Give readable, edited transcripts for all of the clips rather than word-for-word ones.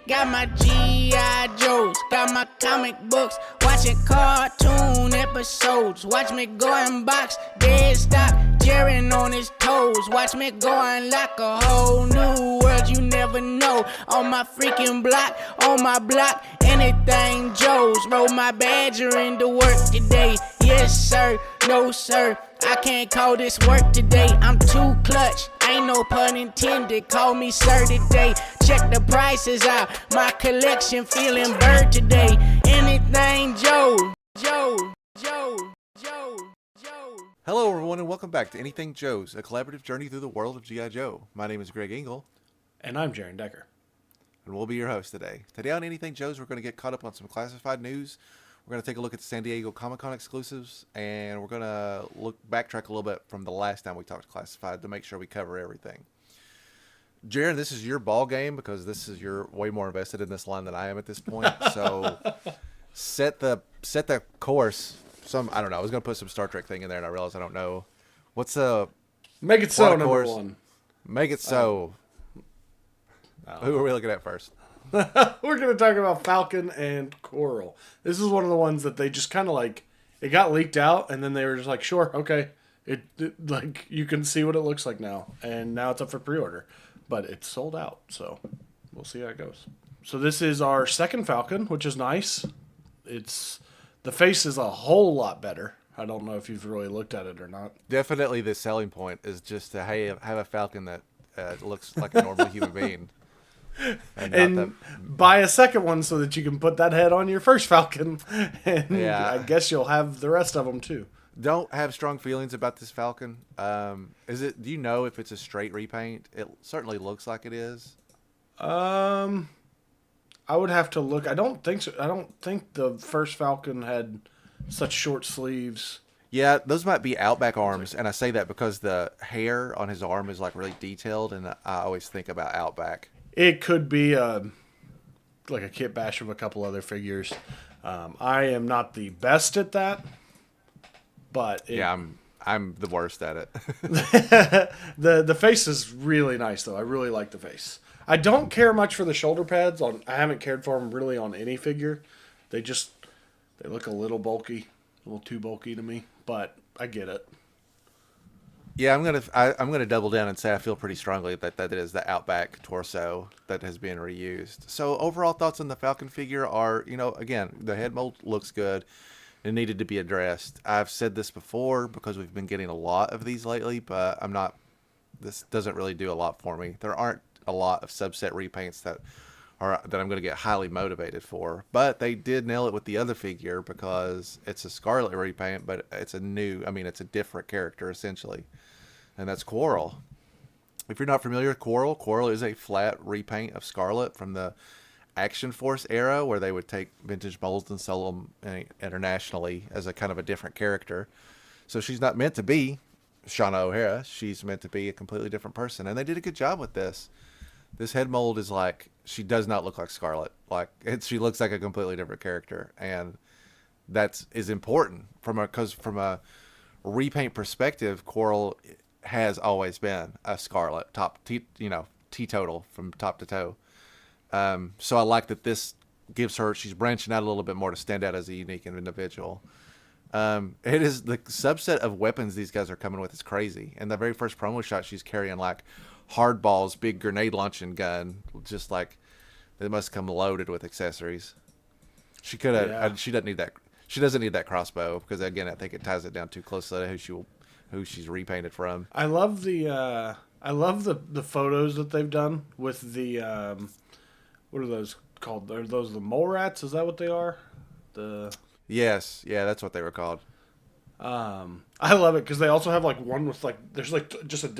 Got my G.I. Joes, got my comic books, watching cartoon episodes. Watch me go and box, dead stop, Jaren on his toes. Watch me go and lock a whole new world you never know. On my freaking block, on my block, anything Joe's. Roll my badger into work today. Yes sir, no sir, I can't call this work today. I'm too clutch, ain't no pun intended. Call me sir today. Check the prices out, my collection feeling bird today. Anything Joe. Hello everyone and welcome back to Anything Joe's, a collaborative journey through the world of G.I. Joe. My name is Greg Engel. And I'm Jaren Decker. And we'll be your host today. Today on Anything Joe's, we're going to get caught up on some classified news. We're going to take a look at the San Diego Comic-Con exclusives, and we're going to backtrack a little bit from the last time we talked classified to make sure we cover everything. Jaren, this is your ball game because you're way more invested in this line than I am at this point. So set the course. I don't know. I was going to put some Star Trek thing in there, and I realized I don't know. What's a Make it so, number course? one. Make it so. Who are we looking at first? We're going to talk about Falcon and Coral. This is one of the ones that they just kind of like, it got leaked out, and then they were just like, sure, okay. It like, you can see what it looks like now, and now it's up for pre-order. But it's sold out, so we'll see how it goes. So this is our second Falcon, which is nice. The face is a whole lot better. I don't know if you've really looked at it or not. Definitely the selling point is just to have a Falcon that looks like a normal human being. And buy a second one so that you can put that head on your first Falcon. And yeah. I guess you'll have the rest of them too. Don't have strong feelings about this Falcon. Do you know if it's a straight repaint? It certainly looks like it is. I would have to look. I don't think so. I don't think the first Falcon had such short sleeves. Yeah, those might be Outback arms, and I say that because the hair on his arm is like really detailed, and I always think about Outback. It could be like a kit bash of a couple other figures. I am not the best at that, but I'm the worst at it. the face is really nice though. I really like the face. I don't care much for the shoulder pads. I haven't cared for them really on any figure. They look a little bulky, a little too bulky to me. But I get it. Yeah, I'm gonna double down and say I feel pretty strongly that is the Outback torso that has been reused. So overall thoughts on the Falcon figure are, again, the head mold looks good. It needed to be addressed. I've said this before because we've been getting a lot of these lately, but this doesn't really do a lot for me. There aren't a lot of subset repaints that I'm going to get highly motivated for, but they did nail it with the other figure because it's a Scarlet repaint, but it's a different character essentially, and that's Coral. If you're not familiar with Coral is a flat repaint of Scarlet from the Action Force era, where they would take vintage molds and sell them internationally as a kind of a different character. So she's not meant to be Shauna O'Hara. She's meant to be a completely different person, and they did a good job with this. This head mold is like, she does not look like Scarlet. She looks like a completely different character, and that is important because from a repaint perspective, Coral has always been a Scarlet teetotal from top to toe. So I like that this gives her, she's branching out a little bit more to stand out as a unique individual. It is the subset of weapons these guys are coming with is crazy. In the very first promo shot, she's carrying like Hardball's big grenade launching gun, just like it must come loaded with accessories. She could have. Yeah. She doesn't need that. She doesn't need that crossbow because again, I think it ties it down too close to who she's repainted from. I love the photos that they've done with the what are those called? Are those the mole rats? Is that what they are? Yes, yeah, that's what they were called. I love it because they also have like one with like there's like just a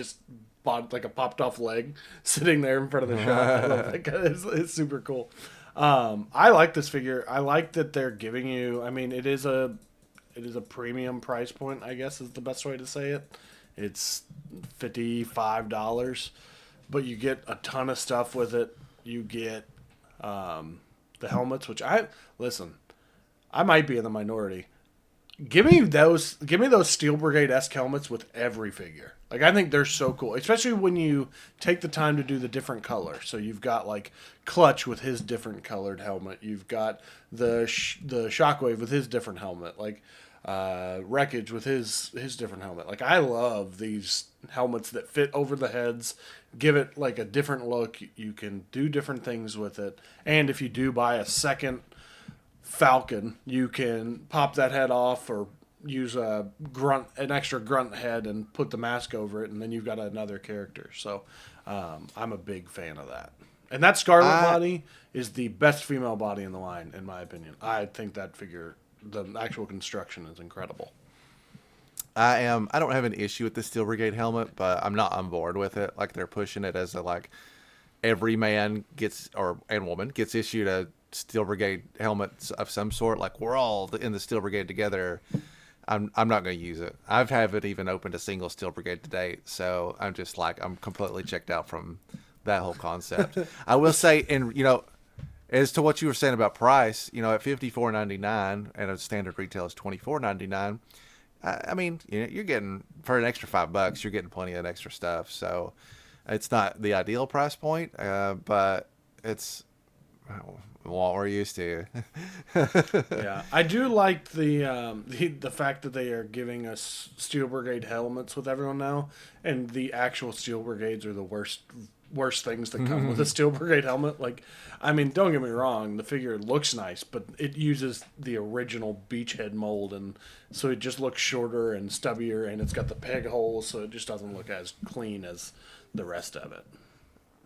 popped off leg sitting there in front of the shop. I love that guy. It's super cool. I like this figure. I like that they're giving you. I mean, it is a premium price point, I guess is the best way to say it. It's $55, but you get a ton of stuff with it. You get the helmets, which I might be in the minority. Give me those Steel Brigade-esque helmets with every figure. Like, I think they're so cool, especially when you take the time to do the different color. So you've got like Clutch with his different colored helmet. You've got the Shockwave with his different helmet. Like Wreckage with his different helmet. Like, I love these helmets that fit over the heads, give it like a different look. You can do different things with it, and if you do buy a second Falcon, you can pop that head off or use an extra grunt head and put the mask over it, and then you've got another character. So I'm a big fan of that. And that Scarlet body is the best female body in the line, in my opinion. I think that figure, the actual construction is incredible. I don't have an issue with the Steel Brigade helmet, but I'm not on board with it. Like, they're pushing it as a, like, every man gets, and woman gets issued a Steel Brigade helmet of some sort. Like, we're all in the Steel Brigade together. I'm not going to use it. I haven't even opened a single Steel Brigade to date, so I'm just like, I'm completely checked out from that whole concept. I will say, and as to what you were saying about price, at $54.99 and a standard retail is $24.99. I mean, you're getting, for an extra $5, you're getting plenty of extra stuff. So it's not the ideal price point, but it's what we're used to. Yeah, I do like the fact that they are giving us Steel Brigade helmets with everyone now, and the actual Steel Brigades are the worst things that come with a Steel Brigade helmet. Like, I mean, don't get me wrong, the figure looks nice, but it uses the original Beachhead mold, and so it just looks shorter and stubbier, and it's got the peg holes, so it just doesn't look as clean as the rest of it.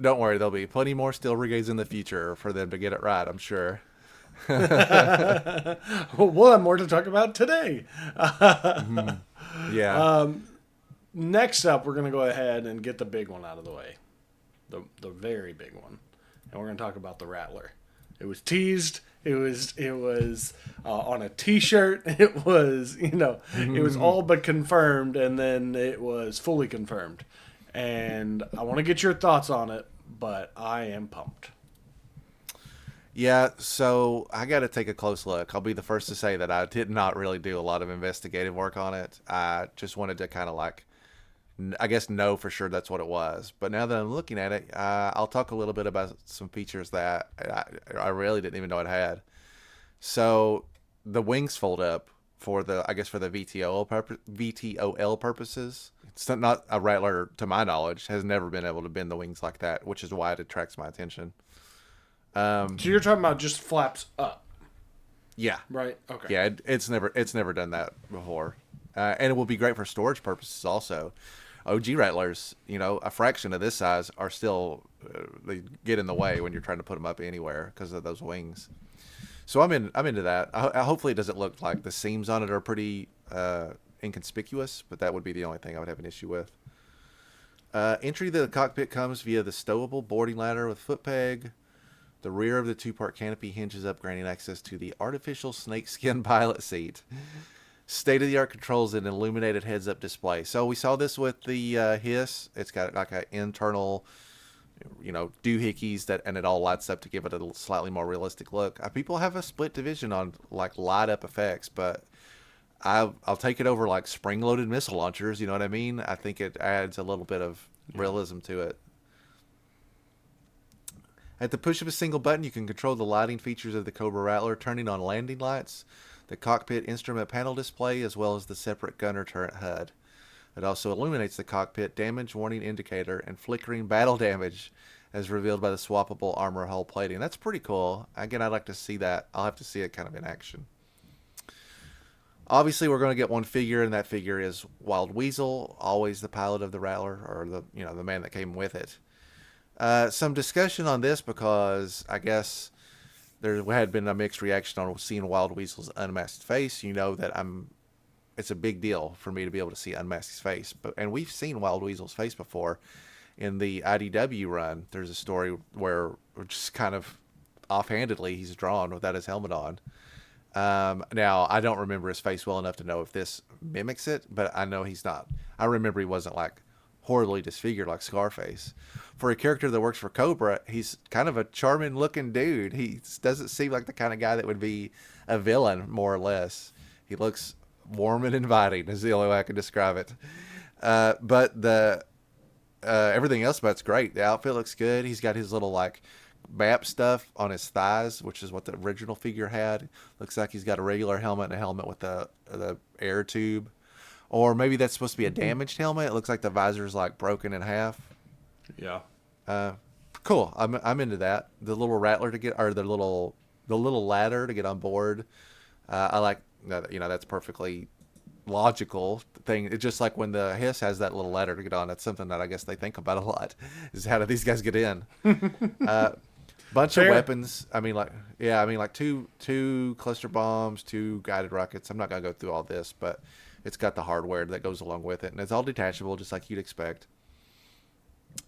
Don't worry, there'll be plenty more Steel Brigades in the future for them to get it right, I'm sure. We'll have more to talk about today. Yeah. Next up, we're going to go ahead and get the big one out of the way. The very big one. And we're going to talk about the Rattler. It was teased. It was on a T-shirt. It was, it was all but confirmed, and then it was fully confirmed. And I want to get your thoughts on it, but I am pumped. Yeah, so I got to take a close look. I'll be the first to say that I did not really do a lot of investigative work on it. I just wanted to kind of like, I guess, know for sure that's what it was. But now that I'm looking at it, I'll talk a little bit about some features that I really didn't even know it had. So the wings fold up for the VTOL purposes. It's not a Rattler, to my knowledge, has never been able to bend the wings like that, which is why it attracts my attention. So you're talking about just flaps up? Yeah. Right. Okay. Yeah, it's never done that before, and it will be great for storage purposes also. OG Rattlers, a fraction of this size are still they get in the way when you're trying to put them up anywhere because of those wings. So I'm into that. Hopefully it doesn't look like the seams on it are pretty inconspicuous, but that would be the only thing I would have an issue with. Entry to the cockpit comes via the stowable boarding ladder with foot peg. The rear of the two-part canopy hinges up, granting access to the artificial snakeskin pilot seat. State-of-the-art controls and illuminated heads-up display. So we saw this with the Hiss. It's got like an internal, doohickeys and it all lights up to give it a slightly more realistic look. People have a split division on like light-up effects, but I'll take it over like spring-loaded missile launchers. You know what I mean? I think it adds a little bit of realism to it. At the push of a single button, you can control the lighting features of the Cobra Rattler, turning on landing lights, the cockpit instrument panel display, as well as the separate gunner turret HUD. It also illuminates the cockpit damage warning indicator and flickering battle damage as revealed by the swappable armor hull plating. That's pretty cool. Again, I'd like to see that. I'll have to see it kind of in action. Obviously, we're going to get one figure, and that figure is Wild Weasel, always the pilot of the Rattler, or the man that came with it. Some discussion on this because I guess there had been a mixed reaction on seeing Wild Weasel's unmasked face. It's a big deal for me to be able to see unmasked face. And we've seen Wild Weasel's face before in the IDW run. There's a story where just kind of offhandedly he's drawn without his helmet on. Now, I don't remember his face well enough to know if this mimics it, but I know he's not. I remember he wasn't like horribly disfigured like Scarface. For a character that works for Cobra, he's kind of a charming looking dude. He doesn't seem like the kind of guy that would be a villain, more or less. He looks warm and inviting is the only way I can describe it. But the everything else about it's great. The outfit looks good. He's got his little like map stuff on his thighs, which is what the original figure had. Looks like he's got a regular helmet and a helmet with the air tube, or maybe that's supposed to be a damaged helmet. It looks like the visor's like broken in half. Yeah. Cool. I'm into that. The little rattler to get, or the little ladder to get on board. I like that. That's perfectly logical thing. It's just like when the Hiss has that little ladder to get on. That's something that I guess they think about a lot. Is how do these guys get in? Bunch Fair. of weapons. I mean, like two cluster bombs, 2 guided rockets. I'm not gonna go through all this, but it's got the hardware that goes along with it, and it's all detachable, just like you'd expect.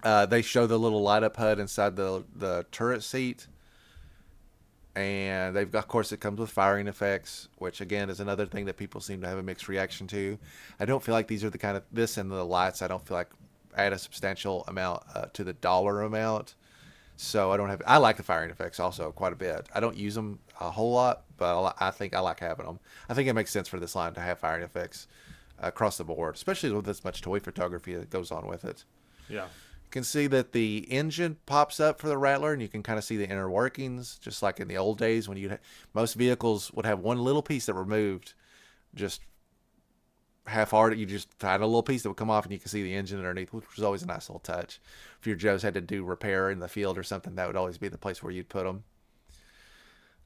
They show the little light up HUD inside the turret seat. And they've got, of course, it comes with firing effects, which again is another thing that people seem to have a mixed reaction to. I don't feel like these are the kind of, this and the lights, I don't feel like add a substantial amount to the dollar amount. So I like the firing effects also quite a bit. I don't use them a whole lot, but I think I like having them. I think it makes sense for this line to have firing effects across the board, especially with this much toy photography that goes on with it. Yeah. Can see that the engine pops up for the Rattler, and you can kind of see the inner workings, just like in the old days when most vehicles would have one little piece that removed, just half-hearted. You just find a little piece that would come off, and you can see the engine underneath, which was always a nice little touch. If your Joes had to do repair in the field or something, that would always be the place where you'd put them.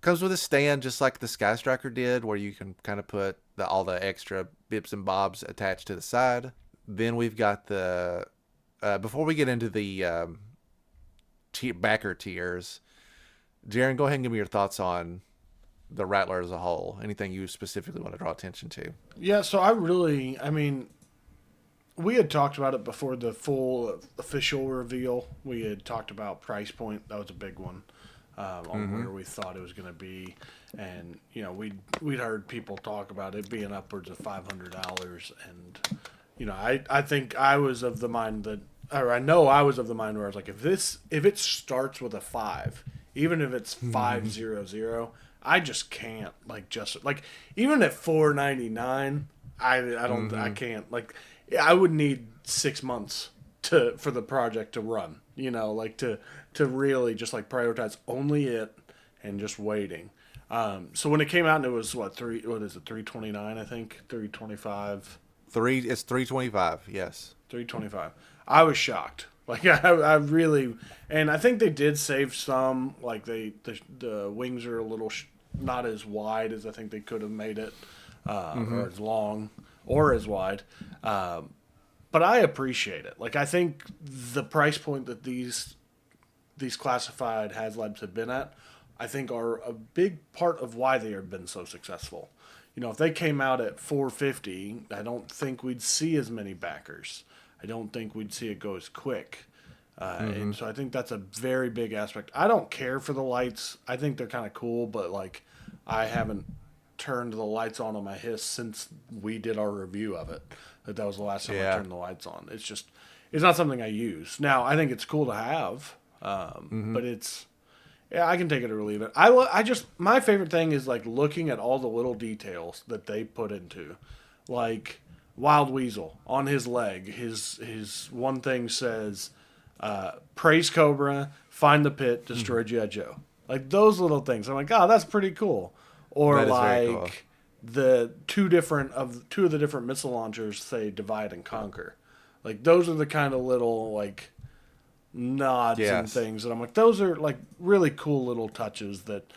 Comes with a stand, just like the Sky Striker did, where you can kind of put all the extra bits and bobs attached to the side. Then we've got the before we get into the backer tiers, Jaren, go ahead and give me your thoughts on the Rattler as a whole. Anything you specifically want to draw attention to? Yeah, so we had talked about it before the full official reveal. We had talked about price point. That was a big one on where we thought it was going to be. And, we'd heard people talk about it being upwards of $500. And, I think I was of the mind that, or I know I was of the mind where I was like, if it starts with a 5, even if it's 500, I just can't even at $499, I can't, I would need 6 months for the project to run, to really just prioritize only it and just waiting. So when it came out and it was $329, I think, 325. It's 325, yes. 325. I was shocked. I really, and I think they did save some. The wings are a little not as wide as I think they could have made it, or as long, or as wide. But I appreciate it. I think the price point that these classified HasLabs have been at, I think are a big part of why they have been so successful. If they came out at $450, I don't think we'd see as many backers. I don't think we'd see it go as quick. And so I think that's a very big aspect. I don't care for the lights. I think they're kind of cool, but I haven't turned the lights on my Hiss since we did our review of it. That was the last time I turned the lights on. It's not something I use. Now, I think it's cool to have, but I can take it or leave it. My favorite thing is looking at all the little details that they put into, Wild Weasel on his leg. His one thing says, "Praise Cobra, find the pit, destroy G.I. Joe." Those little things. I'm like, oh, that's pretty cool. Or cool. The two of the different missile launchers say divide and conquer. Those are the kind of little nods and things that I'm like, those are really cool little touches that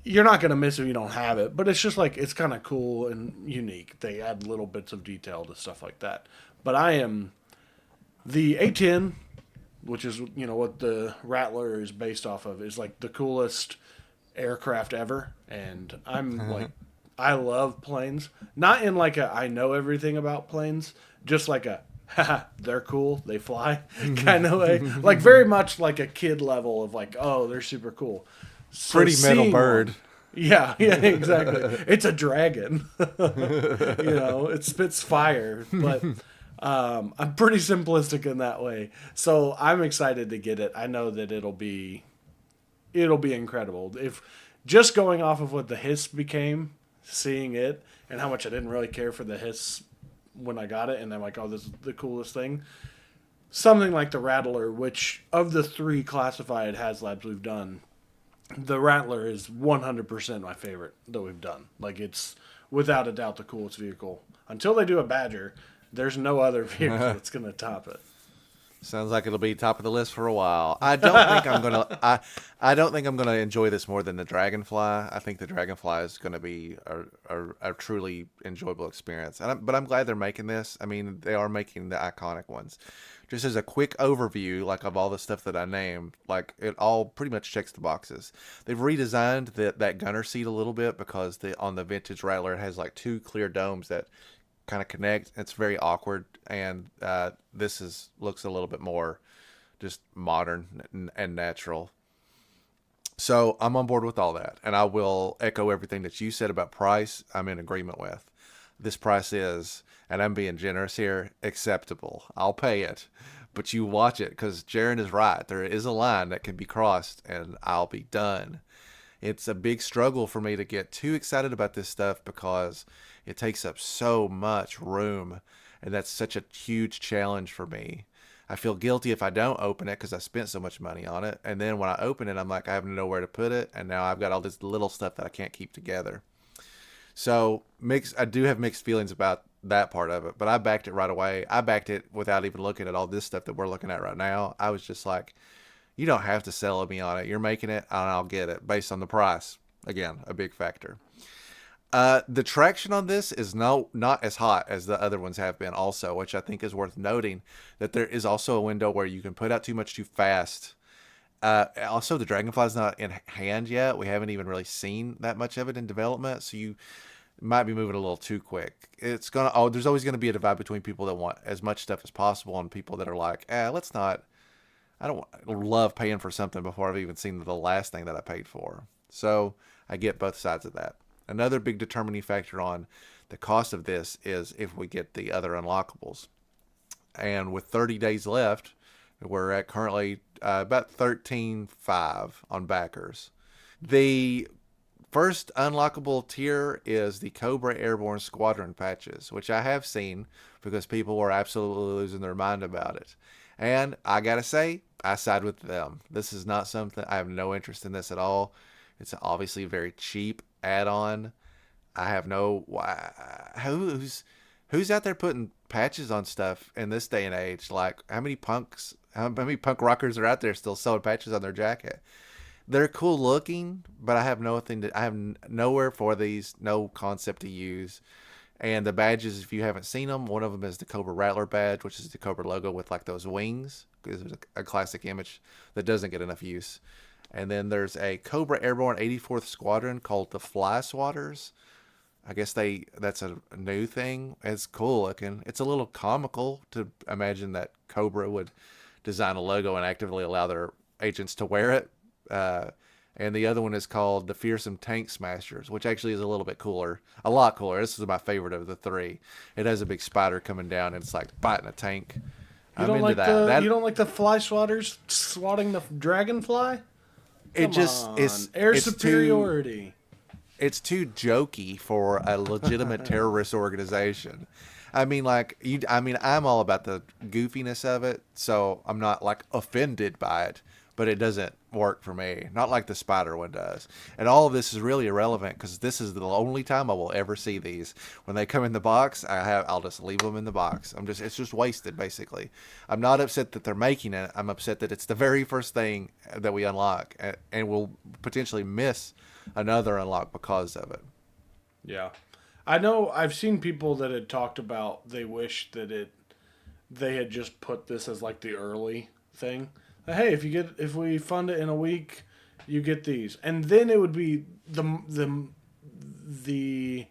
you're not going to miss if you don't have it, but it's just it's kind of cool and unique. They add little bits of detail to stuff like that. But the A-10, which is, what the Rattler is based off of, is the coolest aircraft ever. And I'm I love planes. Not in I know everything about planes, just haha, they're cool, they fly kind of way. Very much a kid level of oh, they're super cool. So pretty metal bird. Yeah, exactly. It's a dragon. It spits fire, but I'm pretty simplistic in that way. So I'm excited to get it. I know that it'll be incredible. If just going off of what the Hiss became seeing it and how much I didn't really care for the hiss when I got it, and I'm like, oh, this is the coolest thing. Something like the Rattler, which of the 3 classified HasLabs we've done, the Rattler is 100% my favorite that we've done. Like, it's without a doubt the coolest vehicle. Until they do a Badger, there's no other vehicle that's going to top it. Sounds like it'll be top of the list for a while. I don't think I'm gonna. I don't think I'm gonna enjoy this more than the Dragonfly. I think the Dragonfly is gonna be a truly enjoyable experience. But I'm glad they're making this. I mean, they are making the iconic ones. Just as a quick overview, like of all the stuff that I named, like it all pretty much checks the boxes. They've redesigned that gunner seat a little bit because on the vintage Rattler it has like 2 clear domes that kind of connect. It's very awkward, and this looks a little bit more just modern and natural. So I'm on board with all that, and I will echo everything that you said about price. I'm in agreement with. This price is, and I'm being generous here, acceptable. I'll pay it, but you watch it, because Jaren is right. There is a line that can be crossed, and I'll be done. It's a big struggle for me to get too excited about this stuff because it takes up so much room, and that's such a huge challenge for me. I feel guilty if I don't open it because I spent so much money on it, and then when I open it, I'm like, I have nowhere to put it, and now I've got all this little stuff that I can't keep together. So I do have mixed feelings about that part of it, but I backed it right away. I backed it without even looking at all this stuff that we're looking at right now. I was just like, you don't have to sell me on it. You're making it, and I'll get it based on the price. Again, a big factor. The traction on this is not as hot as the other ones have been also, which I think is worth noting, that there is also a window where you can put out too much too fast. Also, the Dragonfly's not in hand yet. We haven't even really seen that much of it in development, so you might be moving a little too quick. There's always going to be a divide between people that want as much stuff as possible and people that are like, let's not. I don't love paying for something before I've even seen the last thing that I paid for. So I get both sides of that. Another big determining factor on the cost of this is if we get the other unlockables. And with 30 days left, we're at currently about 13.5 on backers. The first unlockable tier is the Cobra Airborne Squadron patches, which I have seen because people were absolutely losing their mind about it. And I gotta say, I side with them. This is not something, I have no interest in this at all. It's obviously a very cheap add-on. I have no, who's out there putting patches on stuff in this day and age? Like, how many punk rockers are out there still selling patches on their jacket? They're cool looking, but I have nowhere for these, no concept to use. And the badges, if you haven't seen them, one of them is the Cobra Rattler badge, which is the Cobra logo with like those wings. Because there's a classic image that doesn't get enough use. And then there's a Cobra Airborne 84th Squadron called the Fly Swatters. I guess that's a new thing. It's cool looking. It's a little comical to imagine that Cobra would design a logo and actively allow their agents to wear it. And the other one is called the Fearsome Tank Smashers, which actually is a little bit cooler. A lot cooler. This is my favorite of the 3. It has a big spider coming down, and it's like biting a tank. You don't like the fly swatters swatting the Dragonfly? It's air superiority. It's too jokey for a legitimate terrorist organization. I mean, I'm all about the goofiness of it, so I'm not like offended by it, but it doesn't work for me. Not like the spider one does. And all of this is really irrelevant because this is the only time I will ever see these. When they come in the box, I'll just leave them in the box. It's just wasted basically. I'm not upset that they're making it. I'm upset that it's the very first thing that we unlock, and we'll potentially miss another unlock because of it. Yeah. I know I've seen people that had talked about they wish that they had just put this as like the early thing. Hey, if we fund it in a week, you get these, and then it would be the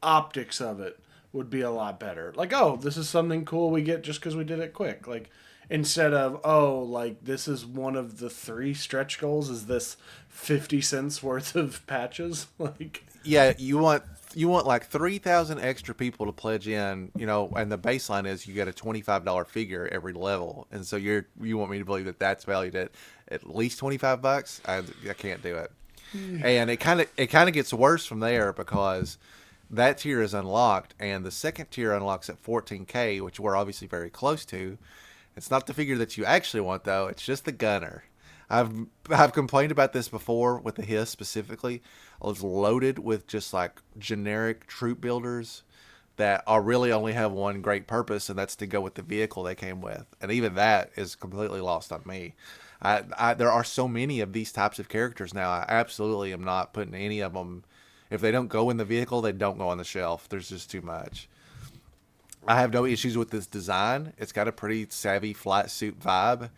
optics of it would be a lot better. Like, oh, this is something cool we get just because we did it quick. Like, instead of, oh, like this is one of the 3 stretch goals. Is this 50 cents worth of patches? Like, yeah, you want like 3,000 extra people to pledge in, and the baseline is you get a $25 figure every level, and so you want me to believe that that's valued at least $25? I can't do it. And it kind of gets worse from there because that tier is unlocked, and the second tier unlocks at 14K, which we're obviously very close to. It's not the figure that you actually want, though. It's just the gunner. I've complained about this before with the Hiss specifically. It's loaded with just like generic troop builders that are really only have one great purpose, and that's to go with the vehicle they came with. And even that is completely lost on me. There are so many of these types of characters now. I absolutely am not putting any of them. If they don't go in the vehicle, they don't go on the shelf. There's just too much. I have no issues with this design. It's got a pretty savvy flight suit vibe.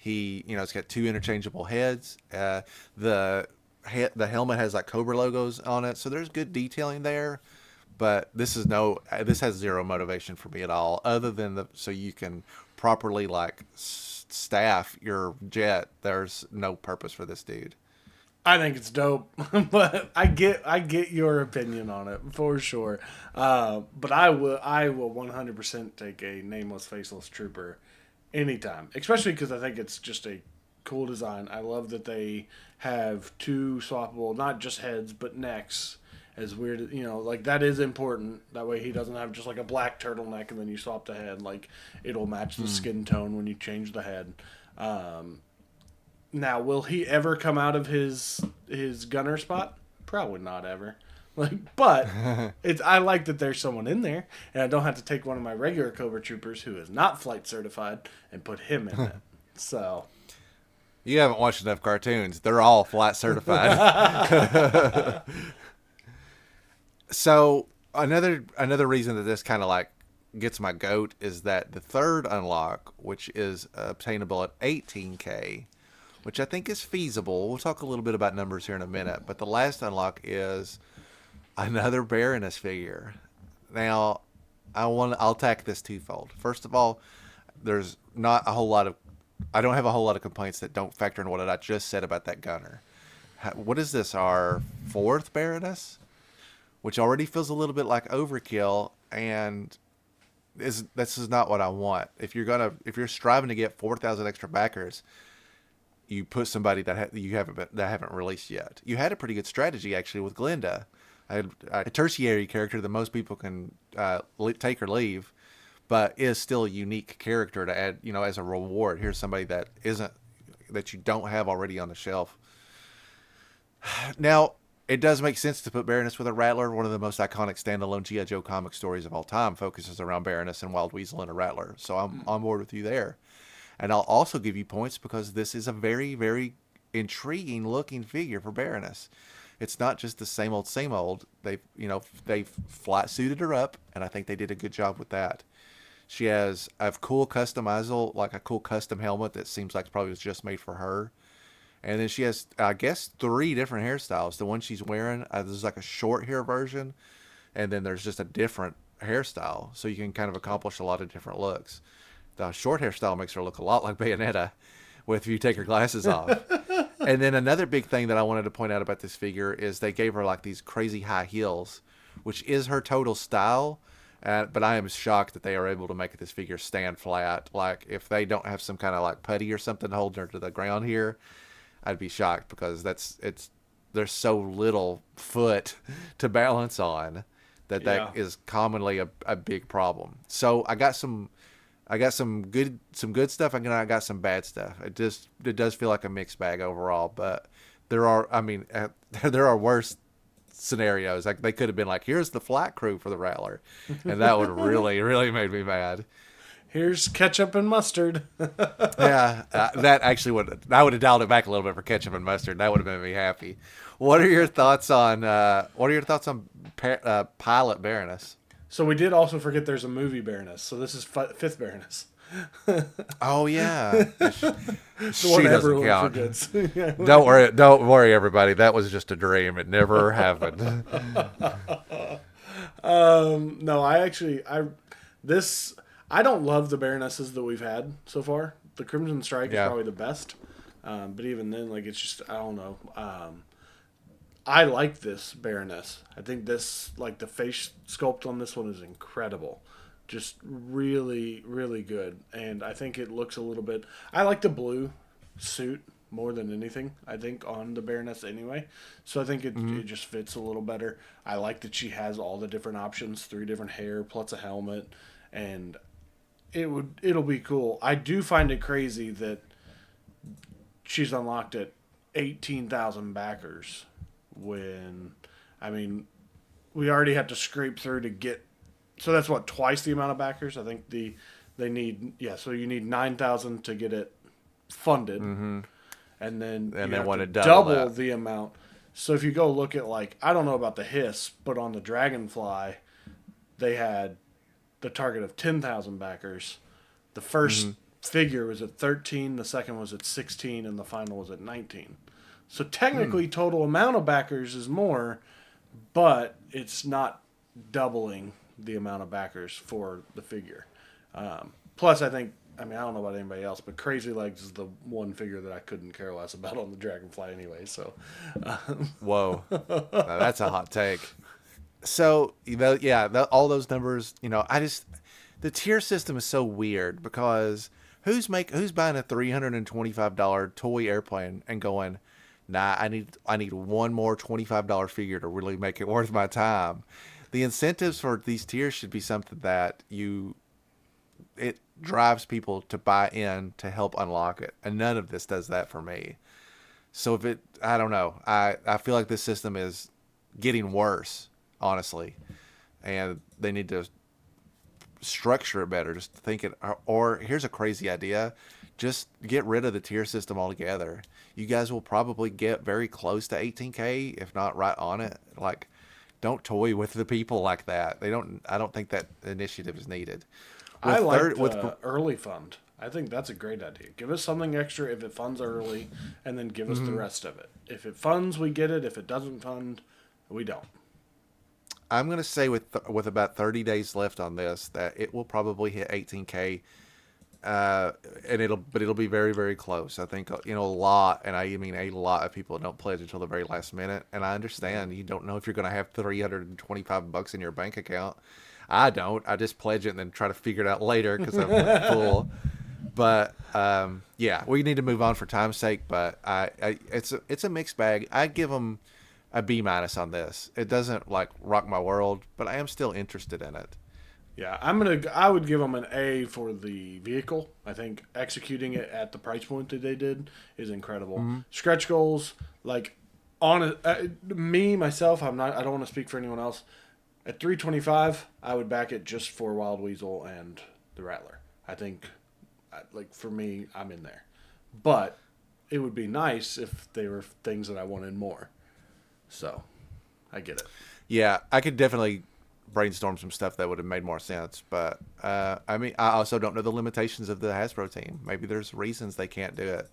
It's got 2 interchangeable heads. The helmet has like Cobra logos on it, so there's good detailing there. But this has zero motivation for me at all, other than so you can properly like staff your jet. There's no purpose for this dude. I think it's dope, but I get your opinion on it for sure. But I will 100% take a nameless, faceless trooper anytime, especially because I think it's just a cool design. I love that they have 2 swappable, not just heads but necks. As weird, like that is important. That way he doesn't have just like a black turtleneck and then you swap the head. Like it'll match the skin tone when you change the head. Now, will he ever come out of his gunner spot? Probably not ever. But I like that there's someone in there, and I don't have to take one of my regular Cobra troopers who is not flight certified and put him in it. So you haven't watched enough cartoons. They're all flight certified. So another reason that this kind of like gets my goat is that the third unlock, which is obtainable at 18K, which I think is feasible. We'll talk a little bit about numbers here in a minute, but the last unlock is another Baroness figure. Now, I'll tack this twofold. First of all, there's not a whole lot of I don't have a whole lot of complaints that don't factor in what I just said about that gunner. What is this? Our 4th Baroness, which already feels a little bit like overkill, and this is not what I want. If you're striving to get 4,000 extra backers, you put somebody that haven't released yet. You had a pretty good strategy actually with Glinda, a tertiary character that most people can take or leave, but is still a unique character to add, as a reward. Here's somebody that you don't have already on the shelf. Now, it does make sense to put Baroness with a Rattler. One of the most iconic standalone G.I. Joe comic stories of all time focuses around Baroness and Wild Weasel and a Rattler. So I'm on board with you there. And I'll also give you points because this is a very, very intriguing looking figure for Baroness. It's not just the same old, same old. They've flight suited her up, and I think they did a good job with that. She has a cool customizable, like a cool custom helmet that seems like probably was just made for her. And then she has, I guess, 3 different hairstyles. The one she's wearing, there's like a short hair version, and then there's just a different hairstyle. So you can kind of accomplish a lot of different looks. The short hairstyle makes her look a lot like Bayonetta if you take her glasses off. And then another big thing that I wanted to point out about this figure is they gave her like these crazy high heels, which is her total style. But I am shocked that they are able to make this figure stand flat. Like if they don't have some kind of like putty or something holding her to the ground here, I'd be shocked because there's so little foot to balance on that is commonly a big problem. So I got some good stuff, and I got some bad stuff. It does feel like a mixed bag overall, but there are worse scenarios. Like they could have been like, here's the flight crew for the Rattler, and that would really really made me mad. Here's ketchup and mustard. Yeah, that actually I would have dialed it back a little bit for ketchup and mustard. That would have made me happy. What are your thoughts on Pilot Baroness? So we did also forget there's a movie Baroness. So this is 5th Baroness. Oh yeah, she one doesn't everyone count. forgets. Don't worry, everybody. That was just a dream. It never happened. No, I don't love the Baronesses that we've had so far. The Crimson Strike is probably the best. But even then, like, it's just, I don't know. I like this Baroness. I think this, like, the face sculpt on this one is incredible. Just really, really good. And I think it looks a little bit... I like the blue suit more than anything, I think, on the Baroness anyway. So I think it just fits a little better. I like that she has all the different options, 3 different hair plus a helmet, and it'll be cool. I do find it crazy that she's unlocked at 18,000 backers when, I mean, we already have to scrape through to get. So that's what, twice the amount of backers. I think they need, yeah. So you need 9,000 to get it funded, and then And you they have want to to double double that. the amount. So if you go look at, like, I don't know about the Hiss, but on the Dragonfly, they had the target of 10,000 backers. The first figure was at 13, the second was at 16, and the final was at 19. So technically, total amount of backers is more, but it's not doubling the amount of backers for the figure. Plus, I think, I mean, I don't know about anybody else, but Crazy Legs is the one figure that I couldn't care less about on the Dragonfly anyway. So, Whoa, now that's a hot take. So yeah, all those numbers. The tier system is so weird because who's buying a $325 toy airplane and going, nah, I need one more $25 figure to really make it worth my time. The incentives for these tiers should be something that it drives people to buy in to help unlock it, and none of this does that for me. So I don't know. I feel like this system is getting worse, honestly, and they need to structure it better. Just think it, or here's a crazy idea: just get rid of the tier system altogether. You guys will probably get very close to 18K, if not right on it. Like, don't toy with the people like that. I don't think that initiative is needed. I like the early fund. I think that's a great idea. Give us something extra if it funds early, and then give us the rest of it. If it funds, we get it. If it doesn't fund, we don't. I'm gonna say with about 30 days left on this that it will probably hit 18K, and it'll be very, very close. I think a lot, and I mean a lot of people don't pledge until the very last minute, and I understand you don't know if you're gonna have $325 in your bank account. I don't. I just pledge it and then try to figure it out later because I'm full. But yeah, we need to move on for time's sake. But it's a mixed bag. I give them a B- on this. It doesn't like rock my world, but I am still interested in it. Yeah, I would give them an A for the vehicle. I think executing it at the price point that they did is incredible. Stretch goals, like, me myself, I don't want to speak for anyone else. At 325, I would back it just for Wild Weasel and the Rattler. I think, like, for me, I'm in there. But it would be nice if they were things that I wanted more. So, I get it. Yeah, I could definitely brainstorm some stuff that would have made more sense. But I mean, I also don't know the limitations of the Hasbro team. Maybe there's reasons they can't do it.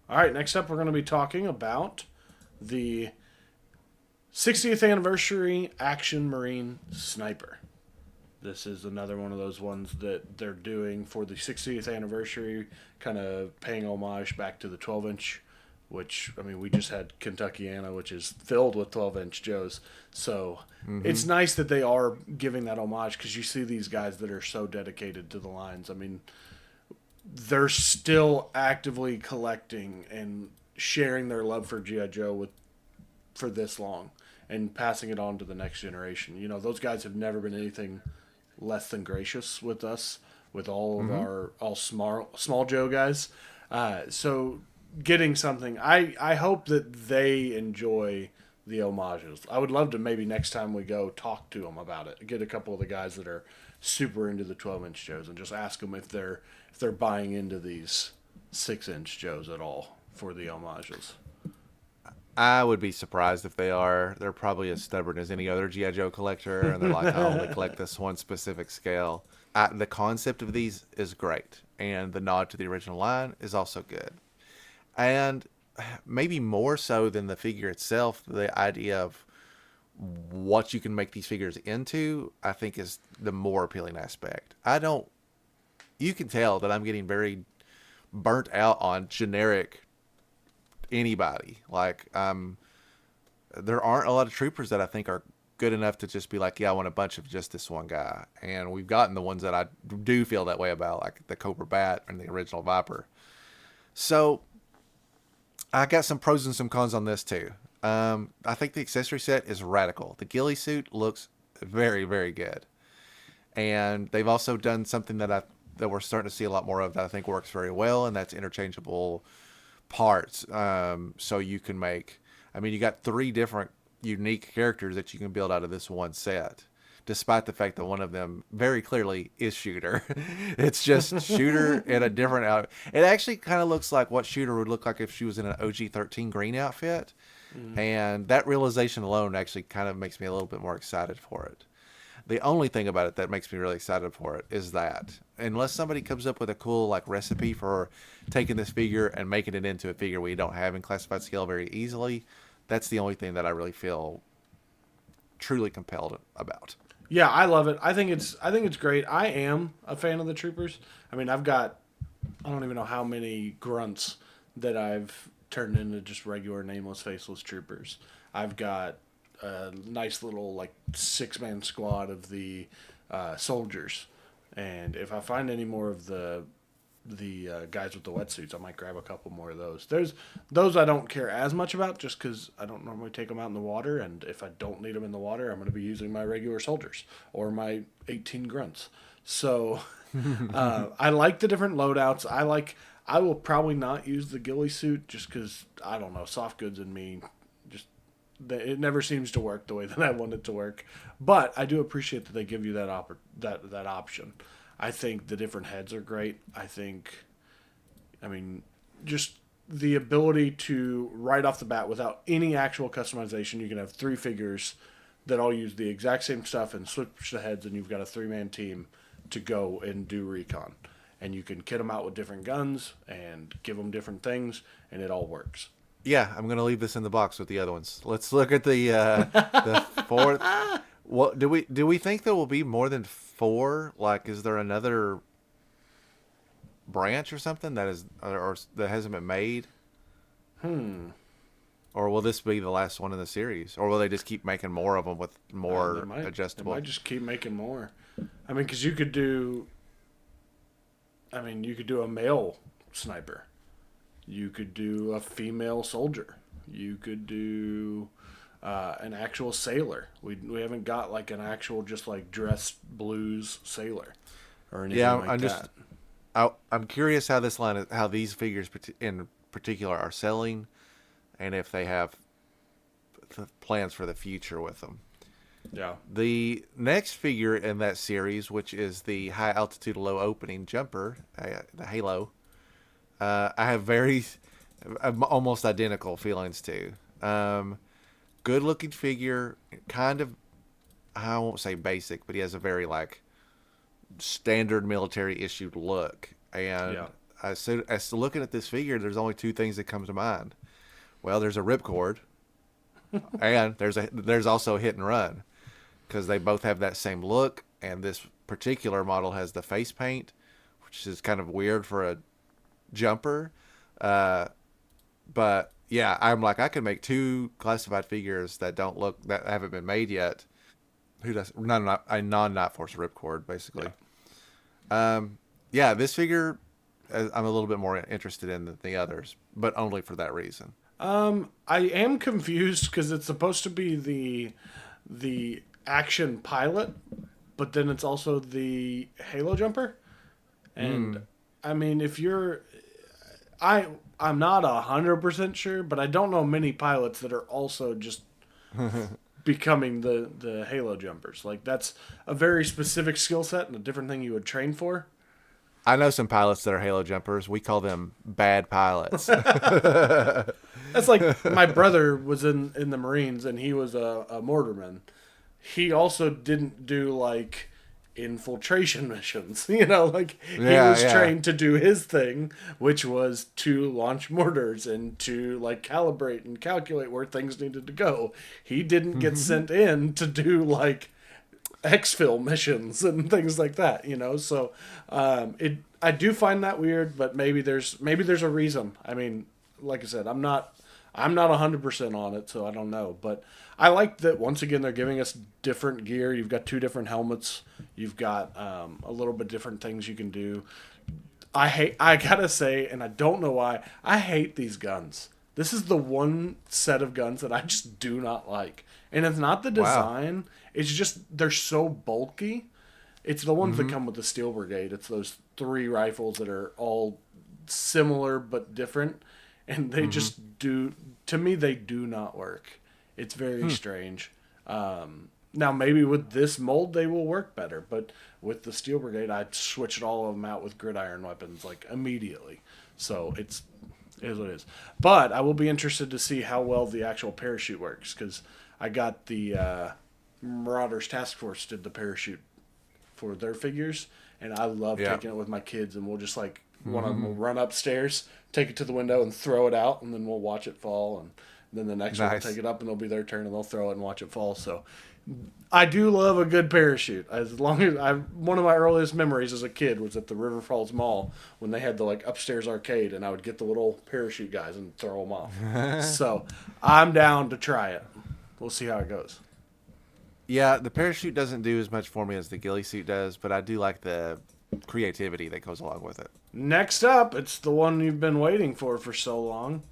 All right, next up, we're going to be talking about the 60th Anniversary Action Marine Sniper. This is another one of those ones that they're doing for the 60th anniversary, kind of paying homage back to the 12-inch, which, I mean, we just had Kentuckiana, which is filled with 12-inch Joes. So it's nice that they are giving that homage because you see these guys that are so dedicated to the lines. I mean, they're still actively collecting and sharing their love for G.I. Joe for this long and passing it on to the next generation. You know, those guys have never been anything less than gracious with us, with all of our small Joe guys. So getting something, I hope that they enjoy the homages. I would love to maybe next time we go talk to them about it. Get a couple of the guys that are super into the 12-inch Joes and just ask them if they're buying into these 6-inch Joes at all for the homages. I would be surprised if they are. They're probably as stubborn as any other G.I. Joe collector, and they're like, I only collect this one specific scale. The concept of these is great, and the nod to the original line is also good. And maybe more so than the figure itself, the idea of what you can make these figures into, I think, is the more appealing aspect. You can tell that I'm getting very burnt out on generic anybody. Like, there aren't a lot of troopers that I think are good enough to just be like, yeah, I want a bunch of just this one guy. And we've gotten the ones that I do feel that way about, like the Cobra Bat and the original Viper. So I got some pros and some cons on this too. I think the accessory set is radical. The ghillie suit looks very, very good, and they've also done something that we're starting to see a lot more of that I think works very well, and that's interchangeable parts. So you can make. I mean, you got 3 different unique characters that you can build out of this one set, despite the fact that one of them very clearly is Shooter. It's just Shooter in a different outfit. It actually kind of looks like what Shooter would look like if she was in an OG-13 green outfit. And that realization alone actually kind of makes me a little bit more excited for it. The only thing about it that makes me really excited for it is that unless somebody comes up with a cool like recipe for taking this figure and making it into a figure we don't have in classified scale very easily, that's the only thing that I really feel truly compelled about. Yeah, I love it. I think it's great. I am a fan of the Troopers. I mean, I don't even know how many grunts that I've turned into just regular nameless, faceless Troopers. I've got a nice little like 6-man squad of the soldiers, and if I find any more of the guys with the wetsuits, I might grab a couple more of those. There's those I don't care as much about just because I don't normally take them out in the water, and if I don't need them in the water, I'm going to be using my regular soldiers or my 18 grunts. So I like the different loadouts. I will probably not use the ghillie suit just because I don't know, soft goods in me just it never seems to work the way that I want it to work. But I do appreciate that they give you that that option. I think the different heads are great. I mean, just the ability to, right off the bat, without any actual customization, you can have 3 figures that all use the exact same stuff and switch the heads, and you've got a 3-man team to go and do recon. And you can kit them out with different guns and give them different things, and it all works. Yeah, I'm gonna leave this in the box with the other ones. Let's look at the 4th. Well, do we think there will be more than 4? Like, is there another branch or something or that hasn't been made? Or will this be the last one in the series? Or will they just keep making more of them with more adjustable? They might just keep making more. I mean, because you could do a male sniper. You could do a female soldier. You could do an actual sailor. We haven't got like an actual just like dress blues sailor or anything like that. I'm curious how how these figures in particular are selling, and if they have plans for the future with them. Yeah. The next figure in that series, which is the high altitude low opening jumper, the Halo, I have almost identical feelings to. Good looking figure, kind of, I won't say basic, but he has a very like standard military issued look. And as looking at this figure, there's only 2 things that come to mind. Well, there's a ripcord, and there's also a hit and run, because they both have that same look. And this particular model has the face paint, which is kind of weird for a jumper. But yeah, I'm like, I could make 2 classified figures that haven't been made yet. Who does a non-Night Force ripcord, basically. Yeah, this figure I'm a little bit more interested in than the others, but only for that reason. I am confused because it's supposed to be the action pilot, but then it's also the Halo jumper. And I mean, I'm not 100% sure, but I don't know many pilots that are also just becoming the Halo jumpers. Like, that's a very specific skill set and a different thing you would train for. I know some pilots that are Halo jumpers. We call them bad pilots. That's like my brother was in the Marines, and he was a mortarman. He also didn't do like infiltration missions, he was trained to do his thing, which was to launch mortars and to like calibrate and calculate where things needed to go. He didn't get sent in to do like exfil missions and things like that, so I do find that weird, but maybe there's a reason. I mean, like I said, I'm not 100% on it, so I don't know. But I like that, once again, they're giving us different gear. You've got 2 different helmets. You've got a little bit different things you can do. I gotta say, and I don't know why, I hate these guns. This is the one set of guns that I just do not like. And it's not the design. Wow. It's just they're so bulky. It's the ones that come with the Steel Brigade. It's those 3 rifles that are all similar but different. And they just do... To me, they do not work. It's very strange. Now, maybe with this mold, they will work better. But with the Steel Brigade, I'd switch all of them out with gridiron weapons, like, immediately. So, it is what it is. But I will be interested to see how well the actual parachute works. Because I got the Marauders Task Force did the parachute for their figures. And I love taking it with my kids. And we'll just, like, one of them will run upstairs, take it to the window, and throw it out. And then we'll watch it fall. And then the next one will take it up, and it'll be their turn, and they'll throw it and watch it fall. So I do love a good parachute. As long as one of my earliest memories as a kid was at the River Falls Mall when they had the like upstairs arcade, and I would get the little parachute guys and throw them off. So I'm down to try it. We'll see how it goes. Yeah, the parachute doesn't do as much for me as the ghillie suit does, but I do like the creativity that goes along with it. Next up, it's the one you've been waiting for so long.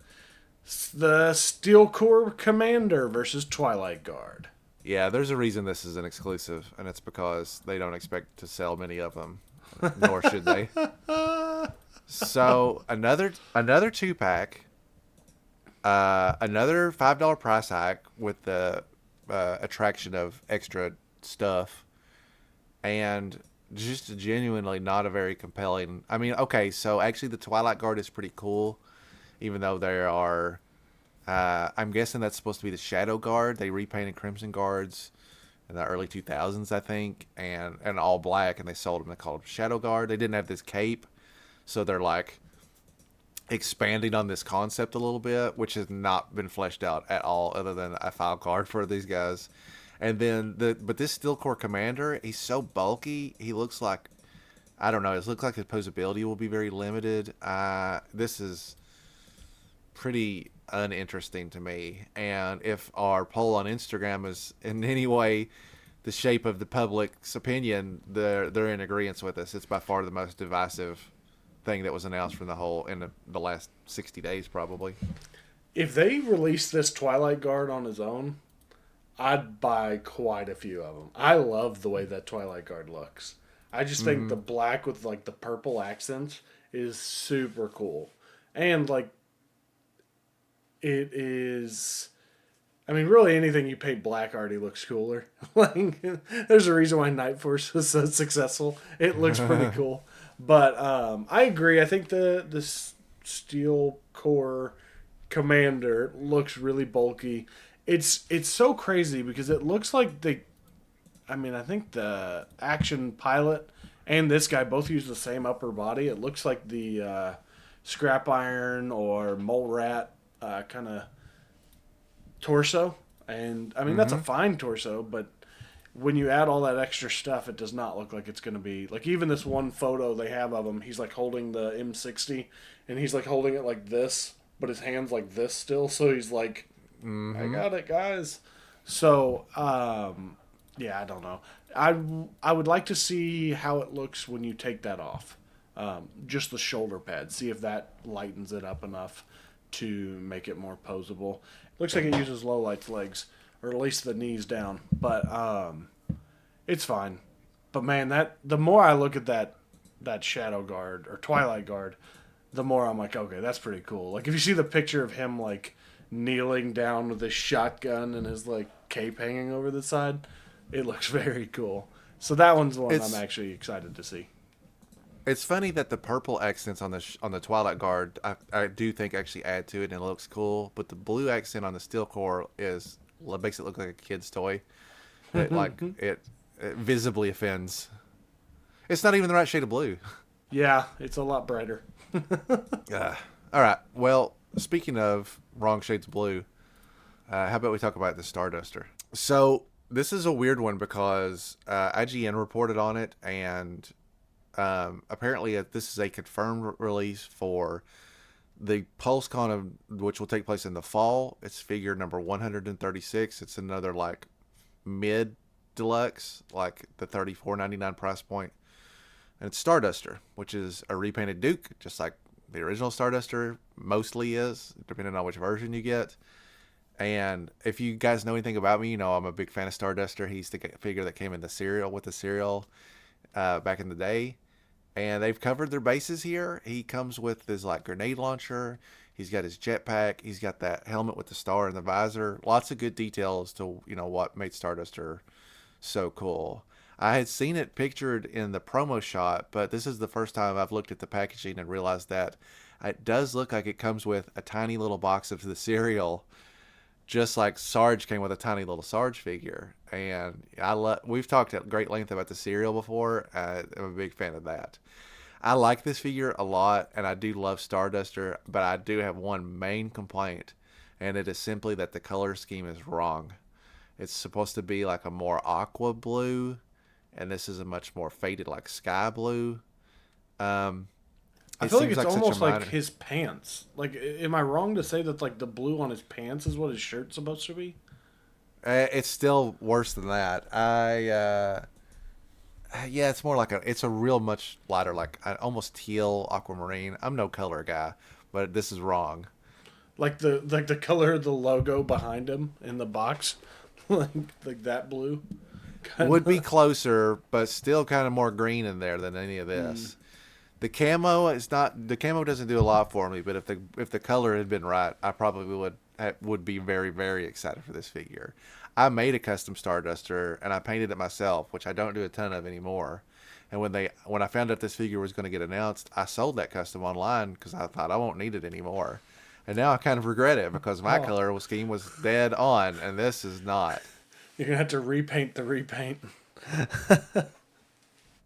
It's the Steel Corps Commander versus Twilight Guard. Yeah, there's a reason this is an exclusive, and it's because they don't expect to sell many of them, nor should they. So another 2-pack, another $5 price hike with the attraction of extra stuff, and just genuinely not a very compelling. I mean, okay, so actually the Twilight Guard is pretty cool, even though there are. I'm guessing that's supposed to be the Shadow Guard. They repainted Crimson Guards in the early 2000s, I think, and all black, and they sold them. They called them Shadow Guard. They didn't have this cape, so they're like expanding on this concept a little bit, which has not been fleshed out at all, other than a file card for these guys. And then but this Steel Corps Commander, he's so bulky. He looks like, I don't know. It looks like his posability will be very limited. This is pretty uninteresting to me, and if our poll on Instagram is in any way the shape of the public's opinion, they're in agreement with us. It's by far the most divisive thing that was announced from the last 60 days probably. If they release this Twilight Guard on his own, I'd buy quite a few of them. I love the way that Twilight Guard looks. I just think the black with like the purple accents is super cool. And like it is, I mean, really anything you paint black already looks cooler. Like, there's a reason why Night Force was so successful. It looks pretty cool. But I agree. I think the Steel Corps Commander looks really bulky. It's so crazy because it looks like I think the Action Pilot and this guy both use the same upper body. It looks like the Scrap Iron or Mole Rat kind of torso, and I mean that's a fine torso, but when you add all that extra stuff, it does not look like it's going to be like, even this one photo they have of him, he's like holding the M60 and he's like holding it like this, but his hand's like this still, so he's like, I got it, guys. So yeah, I don't know. I would like to see how it looks when you take that off, just the shoulder pad, see if that lightens it up enough to make it more posable. Looks like it uses Lowlight's legs, or at least the knees down, but it's fine. But man, the more I look at that Shadow Guard or Twilight Guard, the more I'm like, okay, that's pretty cool. Like if you see the picture of him like kneeling down with his shotgun and his like cape hanging over the side, it looks very cool. So that one's the one I'm actually excited to see. It's funny that the purple accents on the Twilight Guard, I do think actually add to it and it looks cool. But the blue accent on the Steel Corps makes it look like a kid's toy. It visibly offends. It's not even the right shade of blue. Yeah, it's a lot brighter. All right. Well, speaking of wrong shades of blue, how about we talk about the Starduster? So this is a weird one because IGN reported on it, and apparently this is a confirmed release for the PulseCon, which will take place in the fall. It's figure number 136. It's another like mid deluxe, like the $34.99 price point. And it's Starduster, which is a repainted Duke, just like the original Starduster mostly is, depending on which version you get. And if you guys know anything about me, you know I'm a big fan of Starduster. He's the figure that came in the cereal with the cereal back in the day. And they've covered their bases here. He comes with his like grenade launcher. He's got his jetpack. He's got that helmet with the star and the visor. Lots of good details to what made Starduster so cool. I had seen it pictured in the promo shot, but this is the first time I've looked at the packaging and realized that it does look like it comes with a tiny little box of the cereal, just like Sarge came with a tiny little Sarge figure. And we've talked at great length about the cereal before. I'm a big fan of that. I like this figure a lot, and I do love Starduster, but I do have one main complaint, and it is simply that the color scheme is wrong. It's supposed to be like a more aqua blue, and this is a much more faded like sky blue. I feel like it's almost like his pants. Like, am I wrong to say that like the blue on his pants is what his shirt's supposed to be? It's still worse than that. Yeah, it's more like it's a real much lighter, like almost teal aquamarine. I'm no color guy, but this is wrong. Like the color of the logo behind him in the box, like that blue. Would be closer, but still kind of more green in there than any of this. The camo is not. The camo doesn't do a lot for me, but if the color had been right, I probably would be very, very excited for this figure. I made a custom Starduster and I painted it myself, which I don't do a ton of anymore. And when I found out this figure was going to get announced, I sold that custom online because I thought I won't need it anymore. And now I kind of regret it because my color scheme was dead on, and this is not. You're gonna have to repaint the repaint.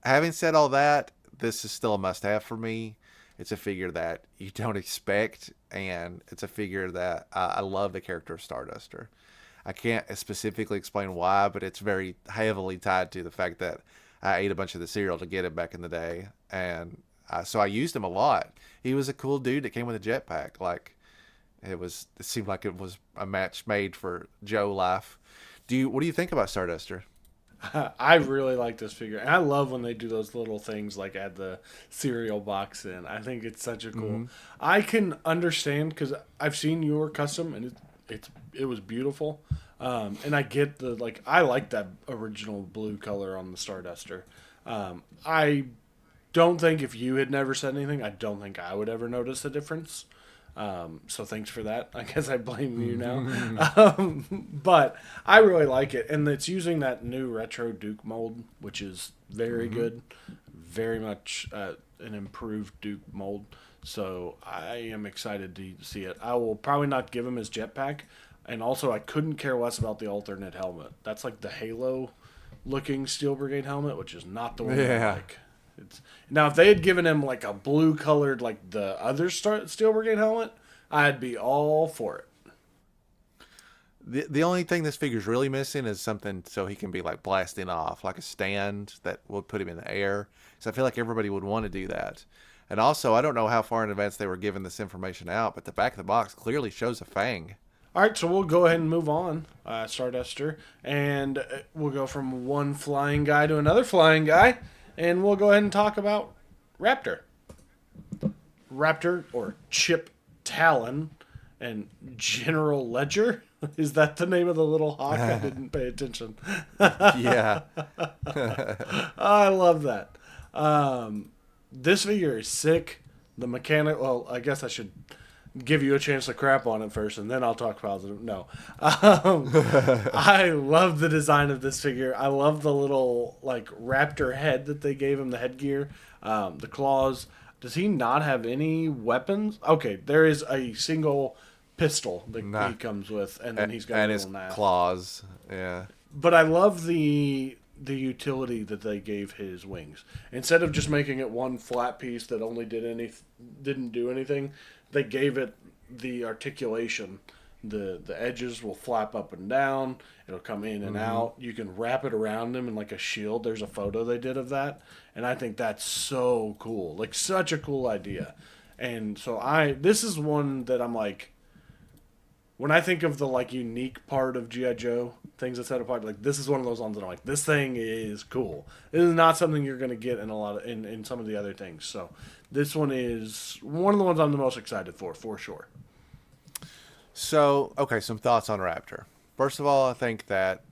Having said all that, this is still a must-have for me. It's a figure that you don't expect, and it's a figure that I love the character of Starduster. I can't specifically explain why, but it's very heavily tied to the fact that I ate a bunch of the cereal to get him back in the day, and so I used him a lot. He was a cool dude that came with a jetpack. Like it seemed like it was a match made for Joe life. What do you think about Starduster? I really like this figure. And I love when they do those little things like add the cereal box in. I think it's such a cool. Mm-hmm. I can understand because I've seen your custom and it was beautiful. And I get I like that original blue color on the Starduster. I don't think if you had never said anything, I don't think I would ever notice a difference. So thanks for that. I guess I blame you now. But I really like it. And it's using that new retro Duke mold, which is very good. Very much an improved Duke mold. So I am excited to see it. I will probably not give him his jetpack. And also, I couldn't care less about the alternate helmet. That's like the Halo-looking Steel Brigade helmet, which is not the one I like. Now, if they had given him like a blue-colored, like the other Steel Brigade helmet, I'd be all for it. The only thing this figure's really missing is something so he can be like blasting off, like a stand that will put him in the air. So I feel like everybody would want to do that. And also, I don't know how far in advance they were giving this information out, but the back of the box clearly shows a fang. All right, so we'll go ahead and move on, Starduster, and we'll go from one flying guy to another flying guy. And we'll go ahead and talk about Raptor. Raptor, or Chip Talon, and General Ledger. Is that the name of the little hawk? I didn't pay attention. Yeah. I love that. This figure is sick. The mechanic... Well, I guess I should give you a chance to crap on it first, and then I'll talk positive. No. I love the design of this figure. I love the little, raptor head that they gave him, the headgear, the claws. Does he not have any weapons? Okay, there is a single pistol that he comes with, and then he's got his claws. Yeah. But I love the utility that they gave his wings. Instead of just making it one flat piece that only didn't do anything, they gave it the articulation. The edges will flap up and down. It'll come in and out. You can wrap it around him in like a shield. There's a photo they did of that. And I think that's so cool. Like, such a cool idea. And so this is one that I'm like, when I think of the unique part of G.I. Joe, things that set apart, this is one of those ones that I'm like, this thing is cool. This is not something you're going to get in in some of the other things. So This one is one of the ones I'm the most excited for sure. So, okay, some thoughts on Raptor. First of all, I think that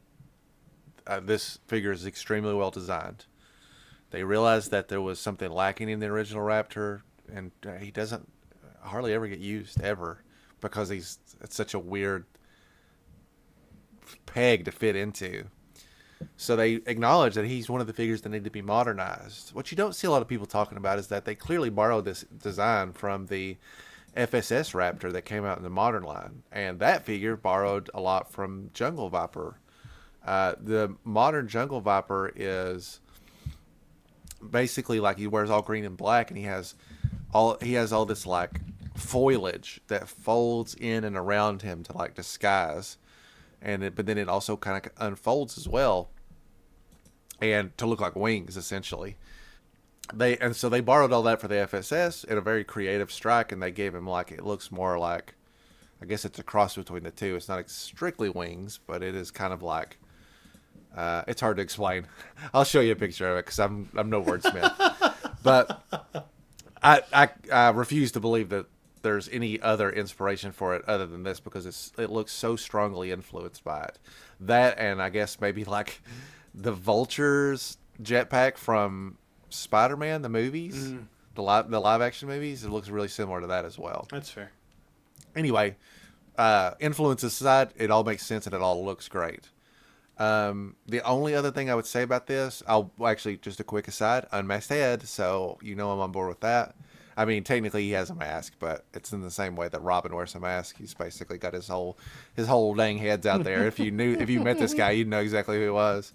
this figure is extremely well designed. They realized that there was something lacking in the original Raptor, and he doesn't hardly ever get used ever because it's such a weird peg to fit into. So they acknowledge that he's one of the figures that need to be modernized. What you don't see a lot of people talking about is that they clearly borrowed this design from the FSS Raptor that came out in the modern line, and that figure borrowed a lot from Jungle Viper. The modern Jungle Viper is basically like he wears all green and black, and he has all this like foliage that folds in and around him to like disguise, but then it also kind of unfolds as well, and to look like wings essentially. So they borrowed all that for the FSS in a very creative strike, and they gave him like, it looks more like, I guess it's a cross between the two. It's not strictly wings, but it is kind of like, it's hard to explain. I'll show you a picture of it because I'm no wordsmith. But I refuse to believe that there's any other inspiration for it other than this, because it looks so strongly influenced by it. That, and I guess maybe like the Vulture's jetpack from Spider-Man, the movies, the live action movies, it looks really similar to that as well. That's fair. Anyway, influence aside, it all makes sense and it all looks great. The only other thing I would say about this, I'll actually, just a quick aside, unmasked head, so I'm on board with that. I mean, technically he has a mask, but it's in the same way that Robin wears a mask. He's basically got his whole dang head's out there. If you met this guy, you'd know exactly who he was.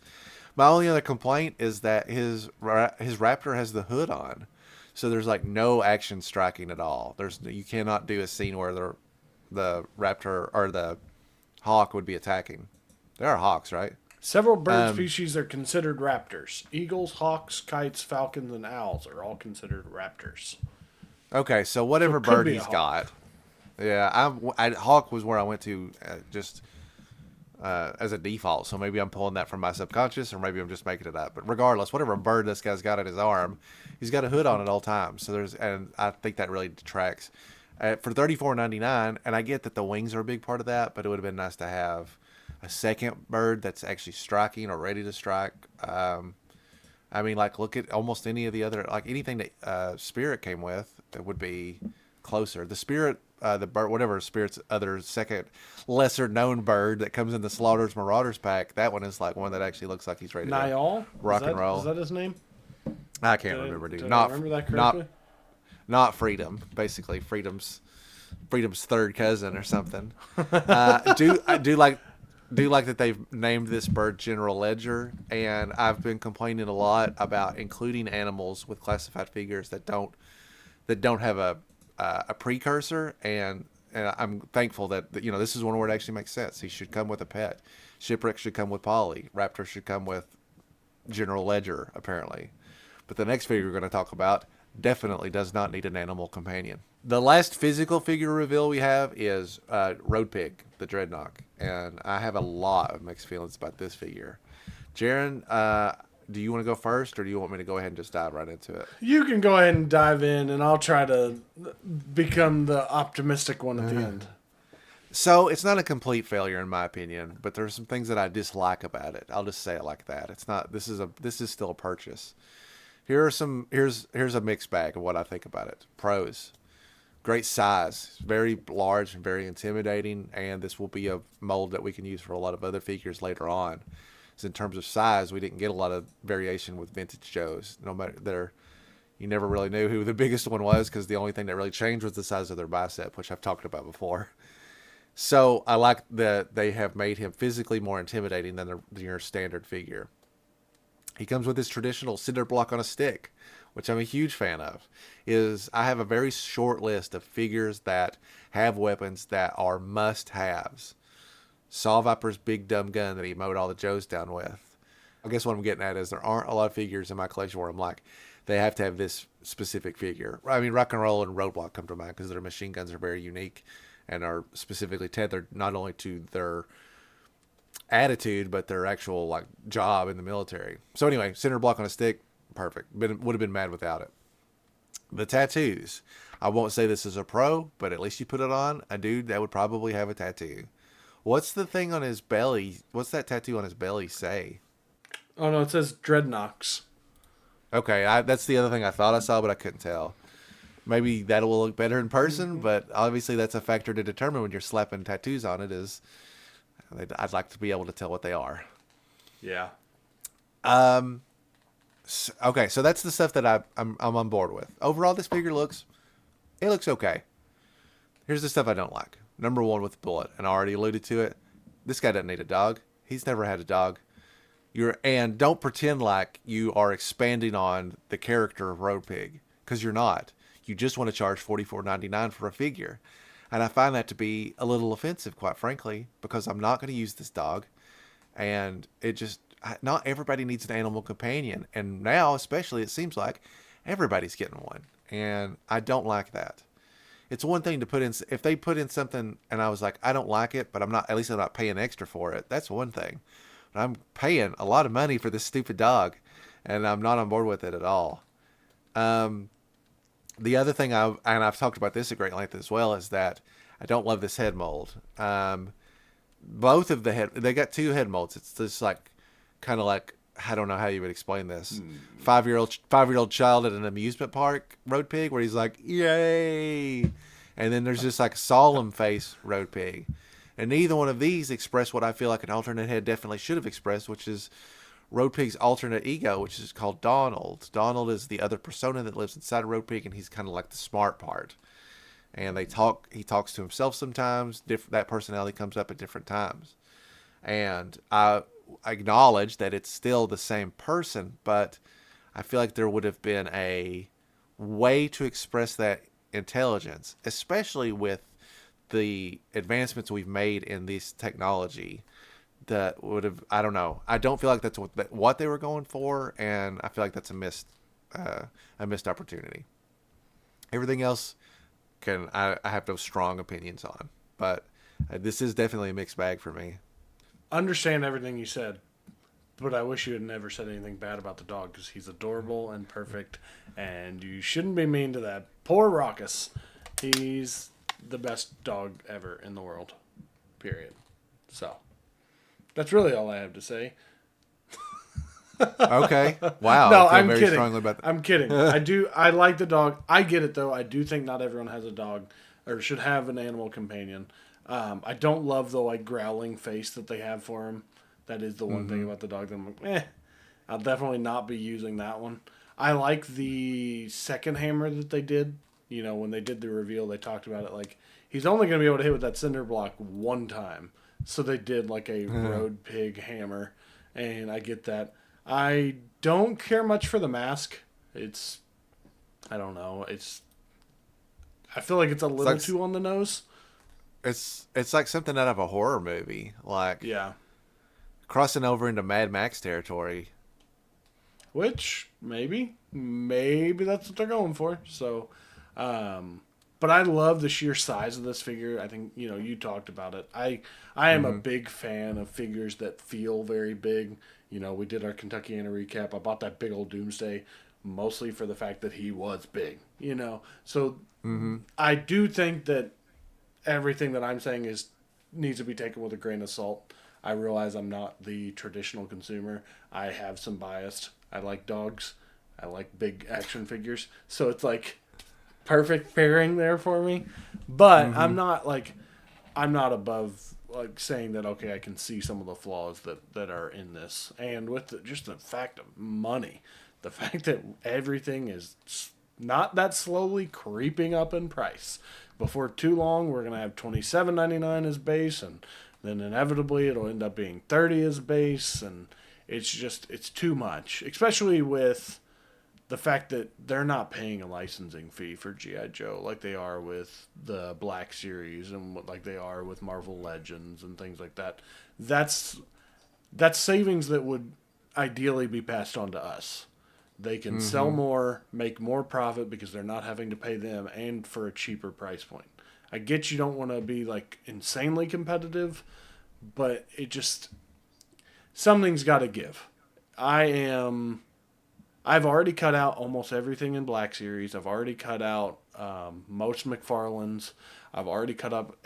My only other complaint is that his Raptor has the hood on, so there's like no action striking at all. You cannot do a scene where the Raptor or the Hawk would be attacking. There are hawks, right? Several bird species are considered raptors. Eagles, hawks, kites, falcons, and owls are all considered raptors. Okay, so whatever bird he's got. Yeah, hawk was where I went to just as a default, so maybe I'm pulling that from my subconscious, or maybe I'm just making it up. But regardless, whatever bird this guy's got at his arm, he's got a hood on at all times. And I think that really detracts. For $34.99, and I get that the wings are a big part of that, but it would have been nice to have a second bird that's actually striking or ready to strike. I mean, like, look at almost any of the other, like anything that Spirit came with, that would be closer. The Spirit, the bird, whatever Spirit's other second lesser known bird that comes in the Slaughter's Marauders pack, that one is like one that actually looks like he's ready to rock and roll. Is that his name? I can't remember, dude. Did I remember that correctly? Not Freedom. Basically, Freedom's third cousin or something. I do like that they've named this bird General Ledger, and I've been complaining a lot about including animals with classified figures that don't have a precursor, and I'm thankful that this is one where it actually makes sense. He should come with a pet. Shipwreck should come with Polly. Raptor should come with General Ledger, apparently. But the next figure we're going to talk about definitely does not need an animal companion. The last physical figure reveal we have is Road Pig, the Dreadnought, and I have a lot of mixed feelings about this figure. Jaren, do you want to go first, or do you want me to go ahead and just dive right into it? You can go ahead and dive in, and I'll try to become the optimistic one at the end. So it's not a complete failure in my opinion, but there's some things that I dislike about it. I'll just say it like that. It's not. This is still a purchase. Here's a mixed bag of what I think about it. Pros: great size, very large and very intimidating, and this will be a mold that we can use for a lot of other figures later on. So in terms of size, we didn't get a lot of variation with vintage Joes. No matter you never really knew who the biggest one was, because the only thing that really changed was the size of their bicep, which I've talked about before. So I like that they have made him physically more intimidating than your standard figure. He comes with his traditional cinder block on a stick, which I'm a huge fan of. I have a very short list of figures that have weapons that are must-haves. Saw Viper's big dumb gun that he mowed all the Joes down with. I guess what I'm getting at is there aren't a lot of figures in my collection where I'm like, they have to have this specific figure. I mean, Rock and Roll and Roadblock come to mind because their machine guns are very unique and are specifically tethered not only to their attitude but their actual like job in the military. So anyway, cinder block on a stick, perfect. Would have been mad without it. The tattoos. I won't say this is a pro, but at least you put it on. A dude that would probably have a tattoo. What's the thing on his belly? What's that tattoo on his belly say? Oh no, it says Dreadnoks. Okay, that's the other thing I thought I saw, but I couldn't tell. Maybe that will look better in person, but obviously that's a factor to determine when you're slapping tattoos on it. Is I'd like to be able to tell what they are. Yeah. Okay, so that's the stuff that I'm on board with. Overall, this figure looks okay. Here's the stuff I don't like. Number one with the bullet, and I already alluded to it. This guy doesn't need a dog. He's never had a dog. And don't pretend like you are expanding on the character of Road Pig, because you're not. You just want to charge $44.99 for a figure. And I find that to be a little offensive, quite frankly, because I'm not going to use this dog. And not everybody needs an animal companion. And now, especially, it seems like everybody's getting one. And I don't like that. It's one thing to put in, if they put in something and I was like, I don't like it, but I'm not paying extra for it. That's one thing. But I'm paying a lot of money for this stupid dog, and I'm not on board with it at all. The other thing I've talked about this at great length as well, is that I don't love this head mold. Both of they got two head molds. It's just kind of like, I don't know how you would explain this. 5-year-old child at an amusement park Road Pig, where he's like, yay. And then there's just like a solemn face Road Pig. And neither one of these express what I feel like an alternate head definitely should have expressed, which is Road Pig's alternate ego, which is called Donald. Donald is the other persona that lives inside of Road Pig, and he's kind of like the smart part. And he talks to himself sometimes. That personality comes up at different times. And I acknowledge that it's still the same person, but I feel like there would have been a way to express that intelligence, especially with the advancements we've made in this technology. That would have, I don't know. I don't feel like that's what they were going for, and I feel like that's a missed opportunity. Everything else I have those strong opinions on, but this is definitely a mixed bag for me. Understand everything you said, but I wish you had never said anything bad about the dog, because he's adorable and perfect, and you shouldn't be mean to that. Poor Raucus. He's the best dog ever in the world. Period. So, that's really all I have to say. Okay. Wow. No, I feel I'm very kidding. strongly about that. I'm kidding. I like the dog. I get it, though. I do think not everyone has a dog or should have an animal companion. I don't love the growling face that they have for him. That is the one thing about the dog that I'm like, I'll definitely not be using that one. I like the second hammer that they did. You know, when they did the reveal, they talked about it like he's only going to be able to hit with that cinder block one time. So they did like a Road Pig hammer, and I get that. I don't care much for the mask. I don't know. I feel like it's a little too on the nose. It's like something out of a horror movie, like crossing over into Mad Max territory. Which maybe that's what they're going for. So, but I love the sheer size of this figure. I think you talked about it. I am a big fan of figures that feel very big. We did our Kentuckiana recap. I bought that big old Doomsday mostly for the fact that he was big. So I do think that everything that I'm saying needs to be taken with a grain of salt. I realize I'm not the traditional consumer. I have some bias. I like dogs. I like big action figures. So it's like perfect pairing there for me. But I'm not above saying that, okay, I can see some of the flaws that are in this. And with just the fact of money, the fact that everything is not that slowly creeping up in price. Before too long, we're going to have $27.99 as base, and then inevitably it'll end up being $30 as base, and it's too much, especially with the fact that they're not paying a licensing fee for G.I. Joe like they are with the Black Series and like they are with Marvel Legends and things like that. That's savings that would ideally be passed on to us. They can sell more, make more profit because they're not having to pay them, and for a cheaper price point. I get you don't want to be insanely competitive, but something's got to give. I am I've already cut out almost everything in Black Series. I've already cut out most McFarlane's. I've already cut up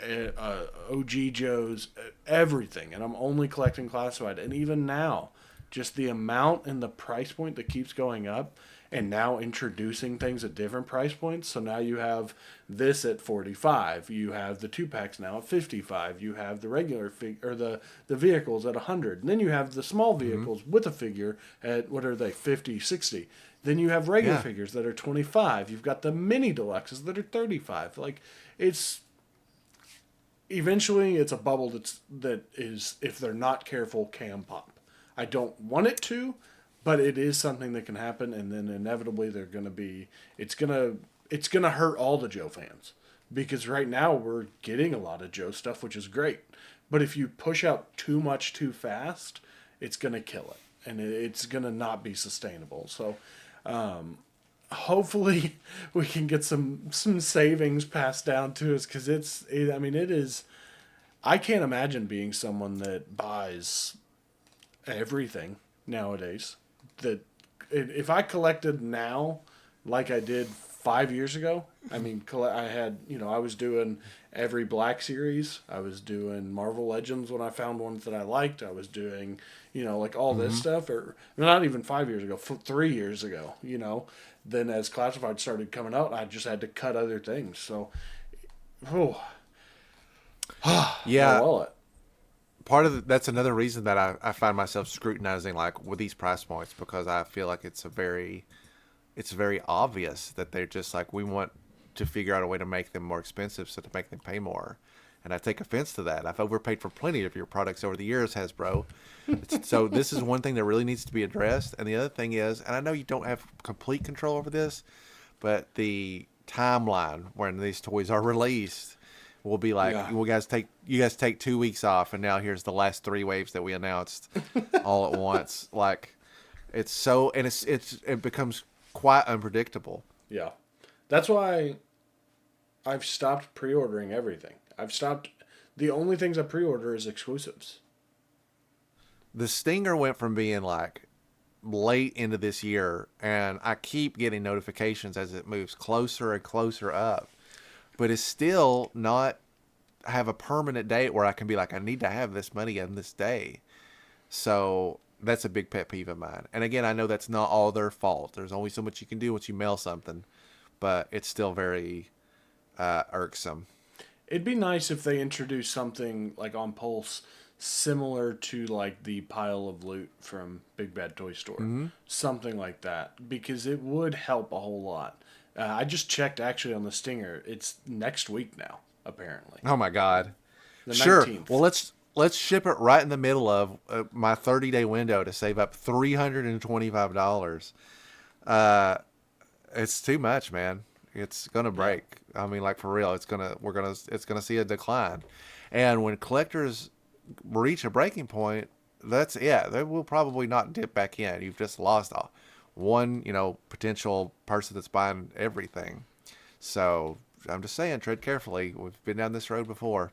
OG Joe's, everything, and I'm only collecting classified. And even now, just the amount and the price point that keeps going up, and now introducing things at different price points. So now you have this at 45. You have the 2-packs now at 55. You have the regular or the vehicles at 100. And then you have the small vehicles with a figure at, what are they, 50, 60. Then you have regular figures that are 25. You've got the mini deluxes that are 35. Like, it's eventually it's a bubble that is, if they're not careful, can pop. I don't want it to, but it is something that can happen, and then inevitably they're going to be. It's gonna hurt all the Joe fans, because right now we're getting a lot of Joe stuff, which is great. But if you push out too much too fast, it's gonna kill it, and it's gonna not be sustainable. So, hopefully, we can get some savings passed down to us, because I mean, it is. I can't imagine being someone that buys everything nowadays. That if I collected now like I did 5 years ago, I mean, I had, I was doing every Black Series. I was doing Marvel Legends when I found ones that I liked. I was doing, like all this stuff, or not even 5 years ago, 3 years ago, Then as Classified started coming out, I just had to cut other things. So, Yeah. Wallet. That's another reason that I find myself scrutinizing like with these price points, because I feel like it's very obvious that they're just like, we want to figure out a way to make them more expensive, so to make them pay more. And I take offense to that. I've overpaid for plenty of your products over the years, Hasbro. So this is one thing that really needs to be addressed. And the other thing is, and I know you don't have complete control over this, but the timeline when these toys are released will be like, you guys take 2 weeks off, and now here's the last 3 waves that we announced all at once. Like, it's so, and it becomes quite unpredictable. Yeah, that's why I've stopped pre-ordering everything. The only things I pre-order is exclusives. The Stinger went from being like late into this year, and I keep getting notifications as it moves closer and closer up, but it's still not have a permanent date where I can be like, I need to have this money on this day. So that's a big pet peeve of mine. And again, I know that's not all their fault. There's only so much you can do once you mail something, but it's still very irksome. It'd be nice if they introduced something like on Pulse similar to like the pile of loot from Big Bad Toy Store. Something like that, because it would help a whole lot. I just checked actually on the Stinger. It's next week now, apparently. Oh my God. The Sure. 19th. Well, let's ship it right in the middle of my 30-day window to save up $325. It's too much, man. It's gonna break. I mean, like, for real, it's gonna see a decline. And when collectors reach a breaking point, they will probably not dip back in. You've just lost one, potential person that's buying everything. So I'm just saying, tread carefully. We've been down this road before.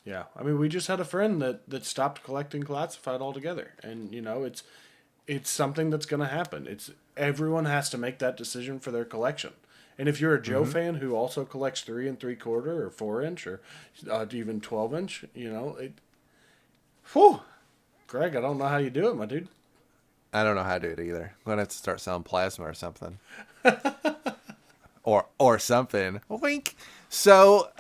Yeah, I mean, we just had a friend that stopped collecting classified altogether, and it's something that's going to happen. Everyone has to make that decision for their collection. And if you're a Joe fan who also collects 3 3/4 or 4-inch or even 12-inch, Greg, I don't know how you do it, my dude. I don't know how to do it either. I'm gonna have to start selling plasma or something, or something. Wink. So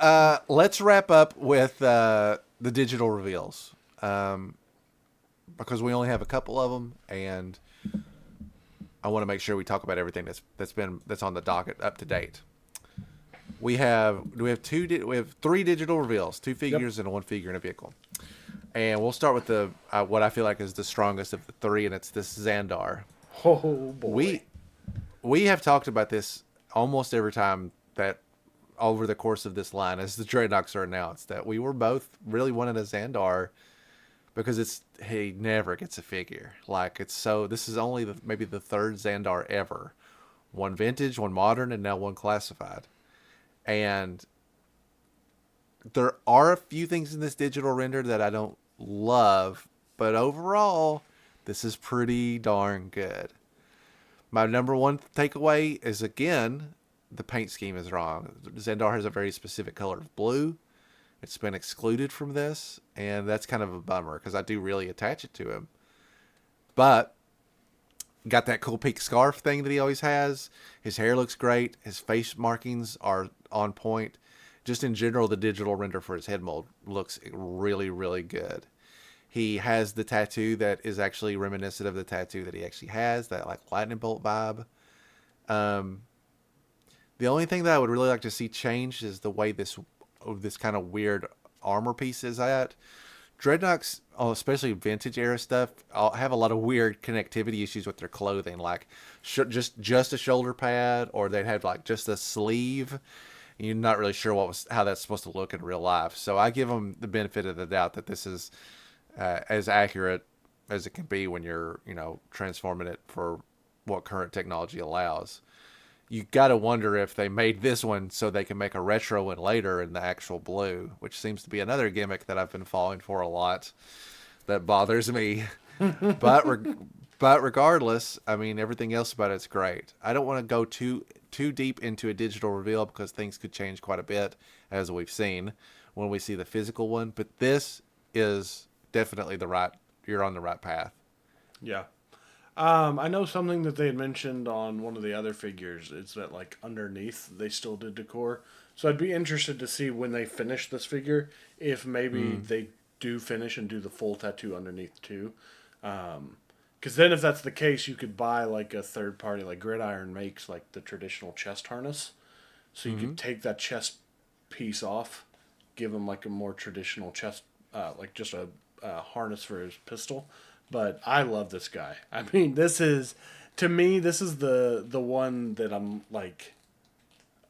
let's wrap up with the digital reveals, because we only have a couple of them, and I want to make sure we talk about everything that's on the docket up to date. We have 3 digital reveals, 2 figures and 1 figure in a vehicle. And we'll start with the what I feel like is the strongest of the 3, and it's this Xandar. Oh boy. We have talked about this almost every time that over the course of this line, as the Dreadnoks are announced, that we were both really wanting a Xandar, because he never gets a figure. Like, this is only maybe the 3rd Xandar ever. 1 vintage, 1 modern, and now 1 classified. And there are a few things in this digital render that I don't love, but overall, this is pretty darn good. My number one takeaway is, again, the paint scheme is wrong. Xandar has a very specific color of blue. It's been excluded from this, and that's kind of a bummer because I do really attach it to him. But got that cool pink scarf thing that he always has. His hair looks great. His face markings are on point. Just in general, the digital render for his head mold looks really, really good. He has the tattoo that is actually reminiscent of the tattoo that he actually has, that like lightning bolt vibe. The only thing that I would really like to see changed is the way this kind of weird armor piece is at. Dreadnoks, especially vintage era stuff, have a lot of weird connectivity issues with their clothing, like just a shoulder pad, or they'd have like just a sleeve. You're not really sure how that's supposed to look in real life. So I give them the benefit of the doubt that this is as accurate as it can be when you're, transforming it for what current technology allows. You got to wonder if they made this one so they can make a retro one later in the actual blue, which seems to be another gimmick that I've been falling for a lot. That bothers me. but regardless, I mean, everything else about it's great. I don't want to go too deep into a digital reveal because things could change quite a bit, as we've seen when we see the physical one. But this is definitely you're on the right path. Yeah. I know something that they had mentioned on one of the other figures is that, like, underneath they still did decor. So I'd be interested to see when they finish this figure if maybe they do finish and do the full tattoo underneath too. Because then if that's the case, you could buy like a third party, like Gridiron makes like the traditional chest harness. So you could take that chest piece off, give him like a more traditional chest, like just a harness for his pistol. But I love this guy. I mean, to me, this is the one that I'm like,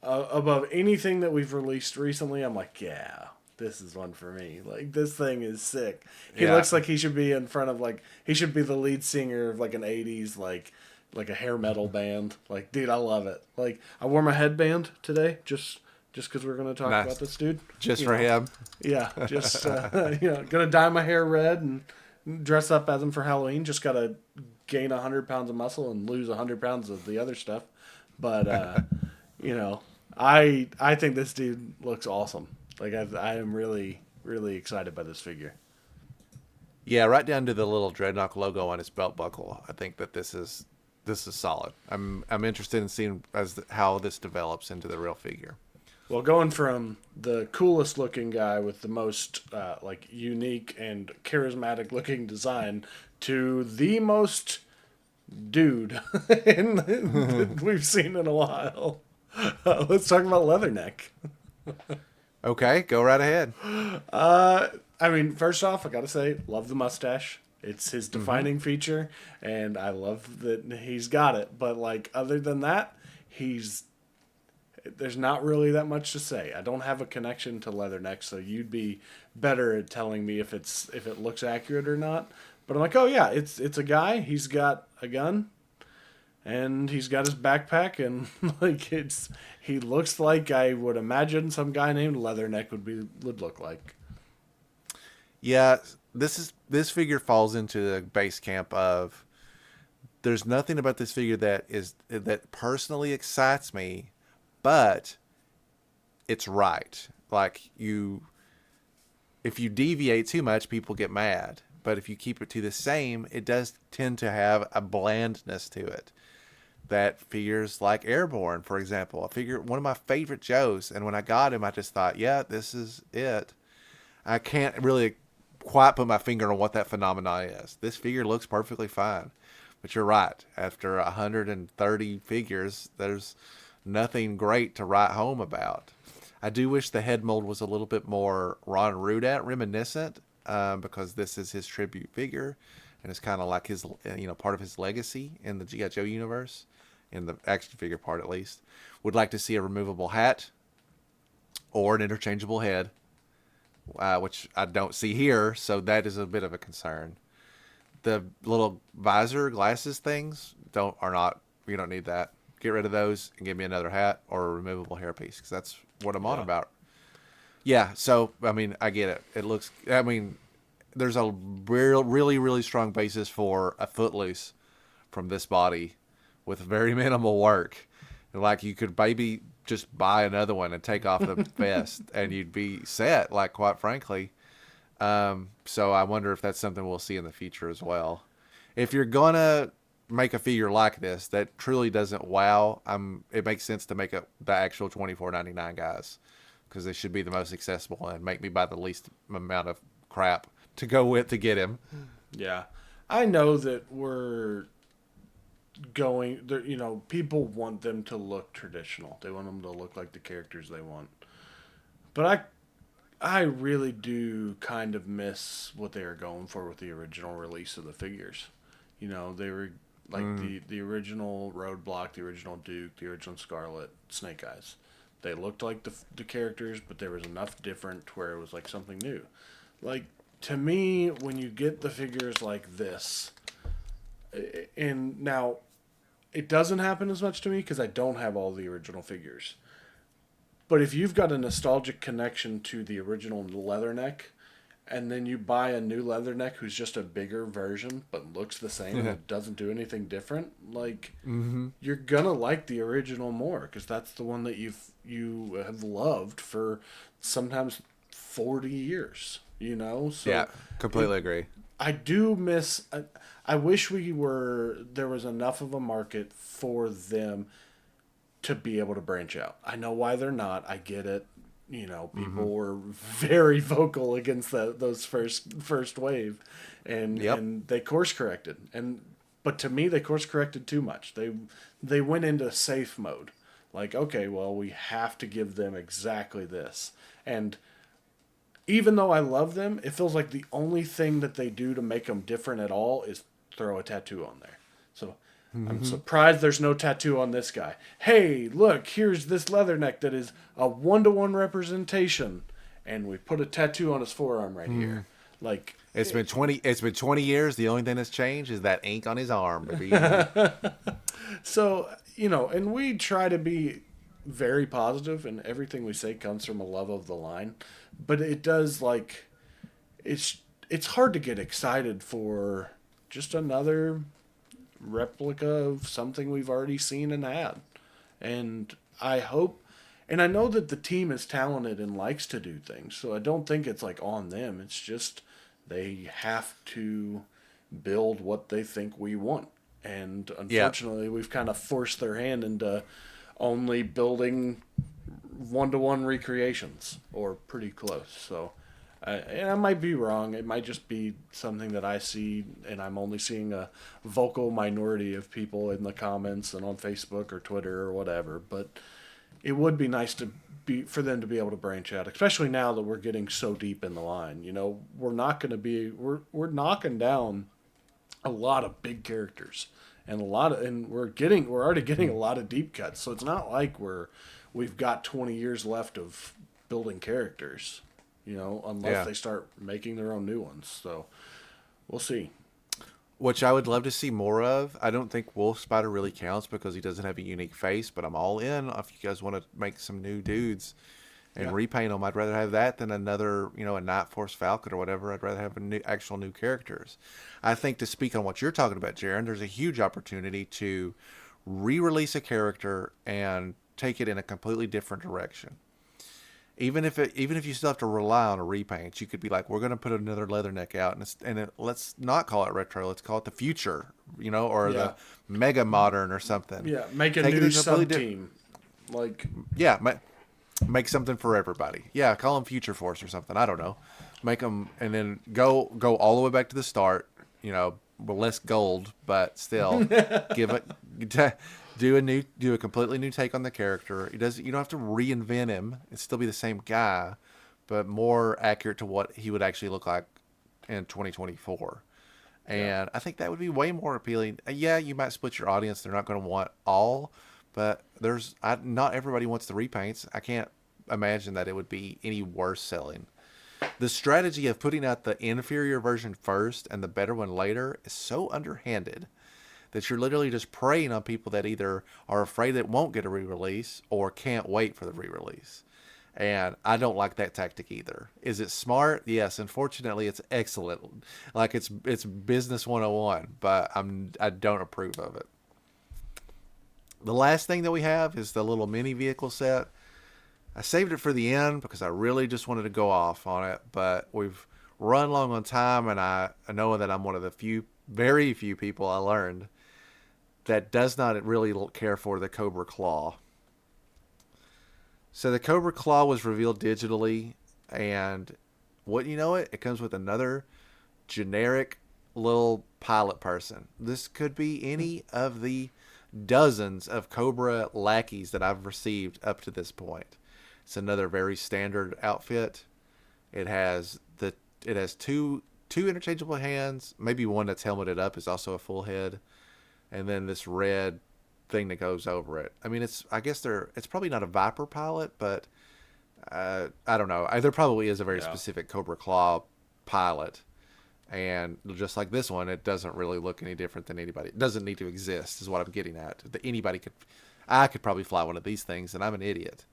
above anything that we've released recently. I'm like, yeah, this is one for me. Like, this thing is sick. He looks like he should be in front of, like, he should be the lead singer of like an 80s, like a hair metal band. Like, dude, I love it. Like, I wore my headband today just because we're going to talk about this dude. Just for him. Yeah, just, going to dye my hair red and dress up as him for Halloween. Just got to gain 100 pounds of muscle and lose 100 pounds of the other stuff. But, I think this dude looks awesome. Like, I am really, really excited by this figure. Yeah, right down to the little Dreadnought logo on his belt buckle. I think that this is solid. I'm interested in seeing how this develops into the real figure. Well, going from the coolest looking guy with the most unique and charismatic looking design to the most dude we've seen in a while. Let's talk about Leatherneck. Okay, go right ahead. I mean, first off, I gotta say, love the mustache. It's his defining feature, and I love that he's got it. But like, other than that, there's not really that much to say. I don't have a connection to Leatherneck, so you'd be better at telling me if it looks accurate or not. But I'm like, oh yeah, it's a guy. He's got a gun, and he's got his backpack, and like he looks like I would imagine some guy named Leatherneck would look like. Yeah, this figure falls into the base camp of there's nothing about this figure that personally excites me, but it's right. Like if you deviate too much, people get mad. But if you keep it to the same, it does tend to have a blandness to it. That figures like Airborne, for example, one of my favorite Joes, and when I got him, I just thought, yeah, this is it. I can't really quite put my finger on what that phenomenon is. This figure looks perfectly fine, but you're right. After 130 figures, there's nothing great to write home about. I do wish the head mold was a little bit more Ron Rudat reminiscent, because this is his tribute figure, and it's kind of like his, part of his legacy in the G.I. Joe universe, in the action figure part at least. Would like to see a removable hat or an interchangeable head, which I don't see here, so that is a bit of a concern. The little visor glasses things you don't need that. Get rid of those and give me another hat or a removable hairpiece, because that's what I'm on about. Yeah, so, I mean, I get it. There's a really, really strong basis for a Footloose from this body with very minimal work. Like you could maybe just buy another one and take off the vest, and you'd be set. Like quite frankly, so I wonder if that's something we'll see in the future as well. If you're gonna make a figure like this that truly doesn't wow, it makes sense to make the actual $24.99 guys, because they should be the most accessible and make me buy the least amount of crap to go with to get him. Yeah. I know that we're going there, people want them to look traditional. They want them to look like the characters they want. But I really do kind of miss what they were going for with the original release of the figures. They were like the original Roadblock, the original Duke, the original Scarlet, Snake Eyes. They looked like the characters, but there was enough different to where it was like something new. Like, to me, when you get the figures like this, and now it doesn't happen as much to me because I don't have all the original figures. But if you've got a nostalgic connection to the original Leatherneck, and then you buy a new Leatherneck who's just a bigger version but looks the same and it doesn't do anything different, like, you're gonna like the original more because that's the one that you have loved for sometimes 40 years. So Yeah, completely agree. I do miss. I wish there was enough of a market for them to be able to branch out. I know why they're not. I get it. People were very vocal against those first wave, and they course corrected. But to me, they course corrected too much. They went into safe mode. Like, okay, well, we have to give them exactly this. And even though I love them, it feels like the only thing that they do to make them different at all is throw a tattoo on there. So I'm surprised there's no tattoo on this guy. Hey, look, here's this Leatherneck that is a 1-to-1 representation, and we put a tattoo on his forearm right here. Like, It's been 20 years. The only thing that's changed is that ink on his arm, baby. So, and we try to be very positive, and everything we say comes from a love of the line. But it does, like, it's hard to get excited for just another replica of something we've already seen and had. And I hope, and I know that the team is talented and likes to do things, so I don't think it's like on them. It's just they have to build what they think we want. And unfortunately, we've kind of forced their hand into only building 1-to-1 recreations, or pretty close. So, and I might be wrong. It might just be something that I see, and I'm only seeing a vocal minority of people in the comments and on Facebook or Twitter or whatever. But it would be nice for them to be able to branch out, especially now that we're getting so deep in the line. We're not going to be we're knocking down a lot of big characters and we're already getting a lot of deep cuts. So it's not like we've got 20 years left of building characters, unless they start making their own new ones. So we'll see. Which I would love to see more of. I don't think Wolf Spider really counts because he doesn't have a unique face, but I'm all in if you guys want to make some new dudes and repaint them. I'd rather have that than another, a Night Force Falcon or whatever. I'd rather have actual new characters. I think, to speak on what you're talking about, Jaren, there's a huge opportunity to re-release a character and take it in a completely different direction. Even if you still have to rely on a repaint, you could be like, we're going to put another Leatherneck out, let's not call it retro. Let's call it the future, or the mega modern or something. Yeah, make a new sub team. Make something for everybody. Yeah, call them Future Force or something. I don't know. Make them, and then go all the way back to the start. With less gold, but still give it. Do a completely new take on the character. You don't have to reinvent him. It'd still be the same guy, but more accurate to what he would actually look like in 2024. And I think that would be way more appealing. Yeah, you might split your audience. They're not going to want all, but not everybody wants the repaints. I can't imagine that it would be any worse selling. The strategy of putting out the inferior version first and the better one later is so underhanded that you're literally just preying on people that either are afraid it won't get a re-release or can't wait for the re-release. And I don't like that tactic either. Is it smart? Yes. Unfortunately, it's excellent. Like, it's business 101, but I don't approve of it. The last thing that we have is the little mini vehicle set. I saved it for the end because I really just wanted to go off on it, but we've run long on time, and I know that I'm one of the very few people I learned that does not really care for the Cobra Claw. So the Cobra Claw was revealed digitally, and wouldn't you know it, it comes with another generic little pilot person. This could be any of the dozens of Cobra lackeys that I've received up to this point. It's another very standard outfit. It has two interchangeable hands, maybe one that's helmeted up is also a full head, and then this red thing that goes over it. I mean, it's probably not a Viper pilot, but I don't know. There probably is a very specific Cobra Claw pilot. And just like this one, it doesn't really look any different than anybody. It doesn't need to exist, is what I'm getting at. I could probably fly one of these things, and I'm an idiot.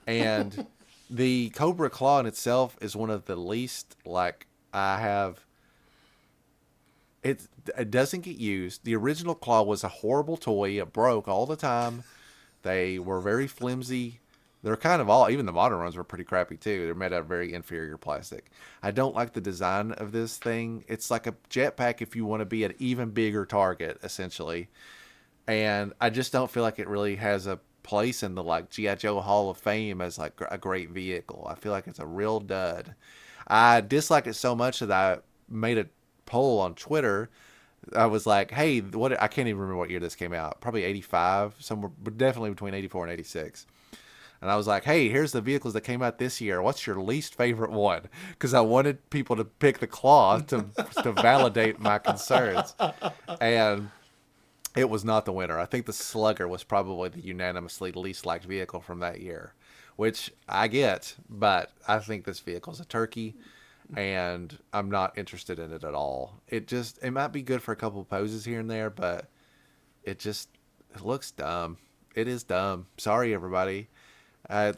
And the Cobra Claw in itself is one of the least, it doesn't get used. The original Claw was a horrible toy. It broke all the time. They were very flimsy. They're kind of even the modern ones were pretty crappy too. They're made out of very inferior plastic. I don't like the design of this thing. It's like a jetpack if you want to be an even bigger target, essentially. And I just don't feel like it really has a place in the G.I. Joe Hall of Fame as a great vehicle. I feel like it's a real dud. I dislike it so much that I made a poll on Twitter. I was like, hey, I can't even remember what year this came out. Probably 85, somewhere, but definitely between 84 and 86. And I was like, hey, here's the vehicles that came out this year. What's your least favorite one? Because I wanted people to pick the Claw to validate my concerns. And it was not the winner. I think the Slugger was probably the unanimously least liked vehicle from that year, which I get, but I think this vehicle's a turkey, and I'm not interested in it at all. It might be good for a couple of poses here and there, but it looks dumb. It is dumb. Sorry, everybody.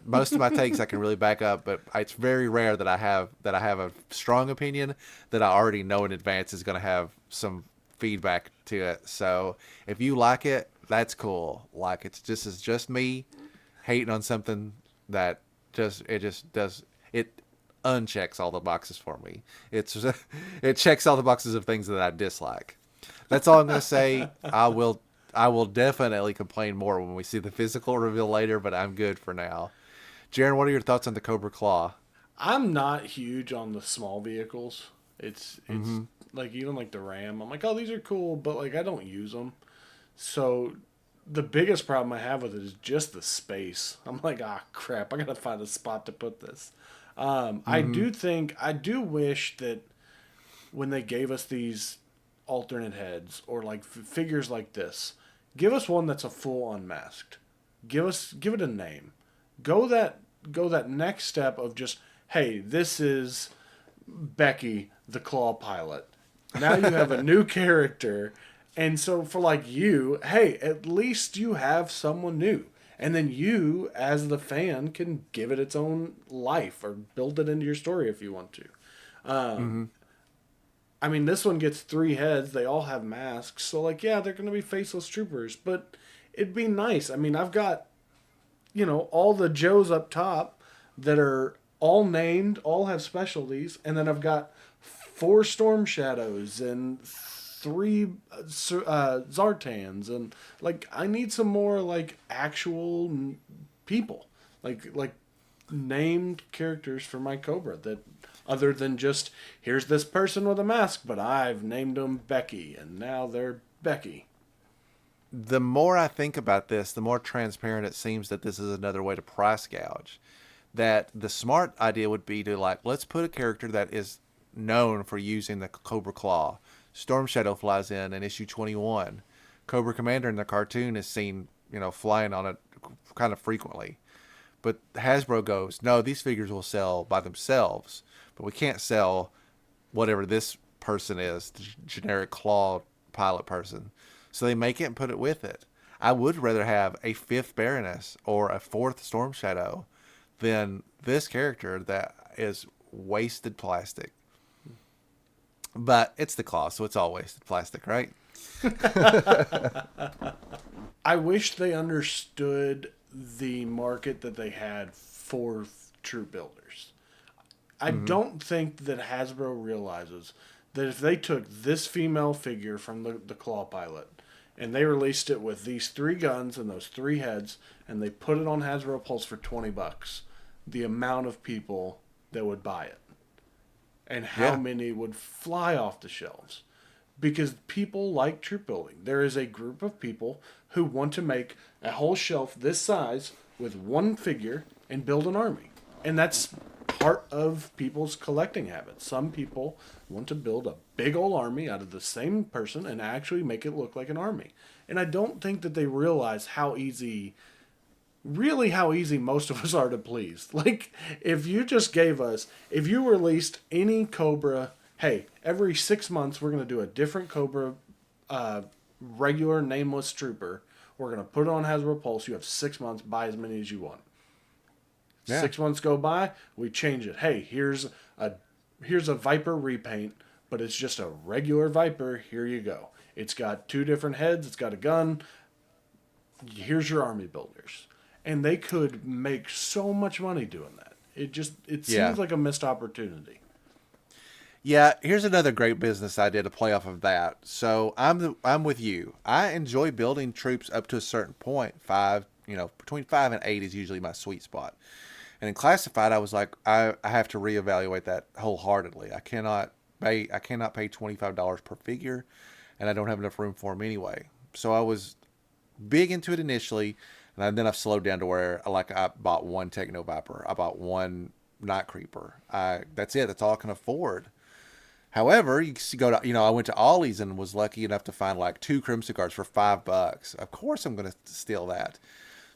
Most of my takes I can really back up, but it's very rare that I have a strong opinion that I already know in advance is going to have some feedback to it. So if you like it, that's cool. It's just me hating on something that it unchecks all the boxes for me. It checks all the boxes of things that I dislike. That's all I'm going to say. I will definitely complain more when we see the physical reveal later, but I'm good for now. Jaren, what are your thoughts on the Cobra Claw? I'm not huge on the small vehicles. It's even the Ram. I'm like, oh, these are cool, but I don't use them. So the biggest problem I have with it is just the space. I'm like, crap, I gotta find a spot to put this. I do wish that when they gave us these alternate heads or figures like this, give us one that's a full unmasked. Give it a name. Go that next step of just, hey, this is Becky the Claw pilot. Now you have a new character, and so for you, hey, at least you have someone new. And then you, as the fan, can give it its own life or build it into your story if you want to. I mean, this one gets 3 heads. They all have masks. So, they're going to be faceless troopers. But it'd be nice. I mean, I've got, all the Joes up top that are all named, all have specialties. And then I've got 4 Storm Shadows and 3 Zartans. And, I need some more, actual people. Like named characters for my Cobra that... Other than just, here's this person with a mask, but I've named them Becky, and now they're Becky. The more I think about this, the more transparent it seems that this is another way to price gouge. That the smart idea would be to, let's put a character that is known for using the Cobra Claw. Storm Shadow flies in issue 21. Cobra Commander in the cartoon is seen, flying on it kind of frequently. But Hasbro goes, no, these figures will sell by themselves. But we can't sell whatever this person is, the generic Claw pilot person. So they make it and put it with it. I would rather have a 5th Baroness or a 4th Storm Shadow than this character that is wasted plastic. But it's the Claw, so it's all wasted plastic, right? I wish they understood the market that they had for troop builders. I don't think that Hasbro realizes that if they took this female figure from the Claw Pilot and they released it with these 3 guns and those 3 heads and they put it on Hasbro Pulse for $20, the amount of people that would buy it and how many would fly off the shelves. Because people like troop building. There is a group of people who want to make a whole shelf this size with one figure and build an army. And that's part of people's collecting habits. Some people want to build a big old army out of the same person and actually make it look like an army. And I don't think that they realize how easy most of us are to please. Like, if you released any Cobra, hey, every 6 months we're going to do a different Cobra regular nameless trooper. We're going to put it on Hasbro Pulse. You have 6 months, buy as many as you want. Yeah. 6 months go by, we change it. Hey, here's a Viper repaint, but it's just a regular Viper. Here you go. It's got 2 different heads. It's got a gun. Here's your army builders. And they could make so much money doing that. It seems like a missed opportunity. Yeah, here's another great business idea to play off of that. So I'm with you. I enjoy building troops up to a certain point. Between 5 and 8 is usually my sweet spot. And in classified, I was like, I have to reevaluate that wholeheartedly. I cannot pay $25 per figure, and I don't have enough room for them anyway. So I was big into it initially, and then I've slowed down to where I bought 1 Techno Viper, I bought 1 Night Creeper. That's it. That's all I can afford. However, you go to, I went to Ollie's and was lucky enough to find like 2 Crimson Guards for $5. Of course, I'm going to steal that.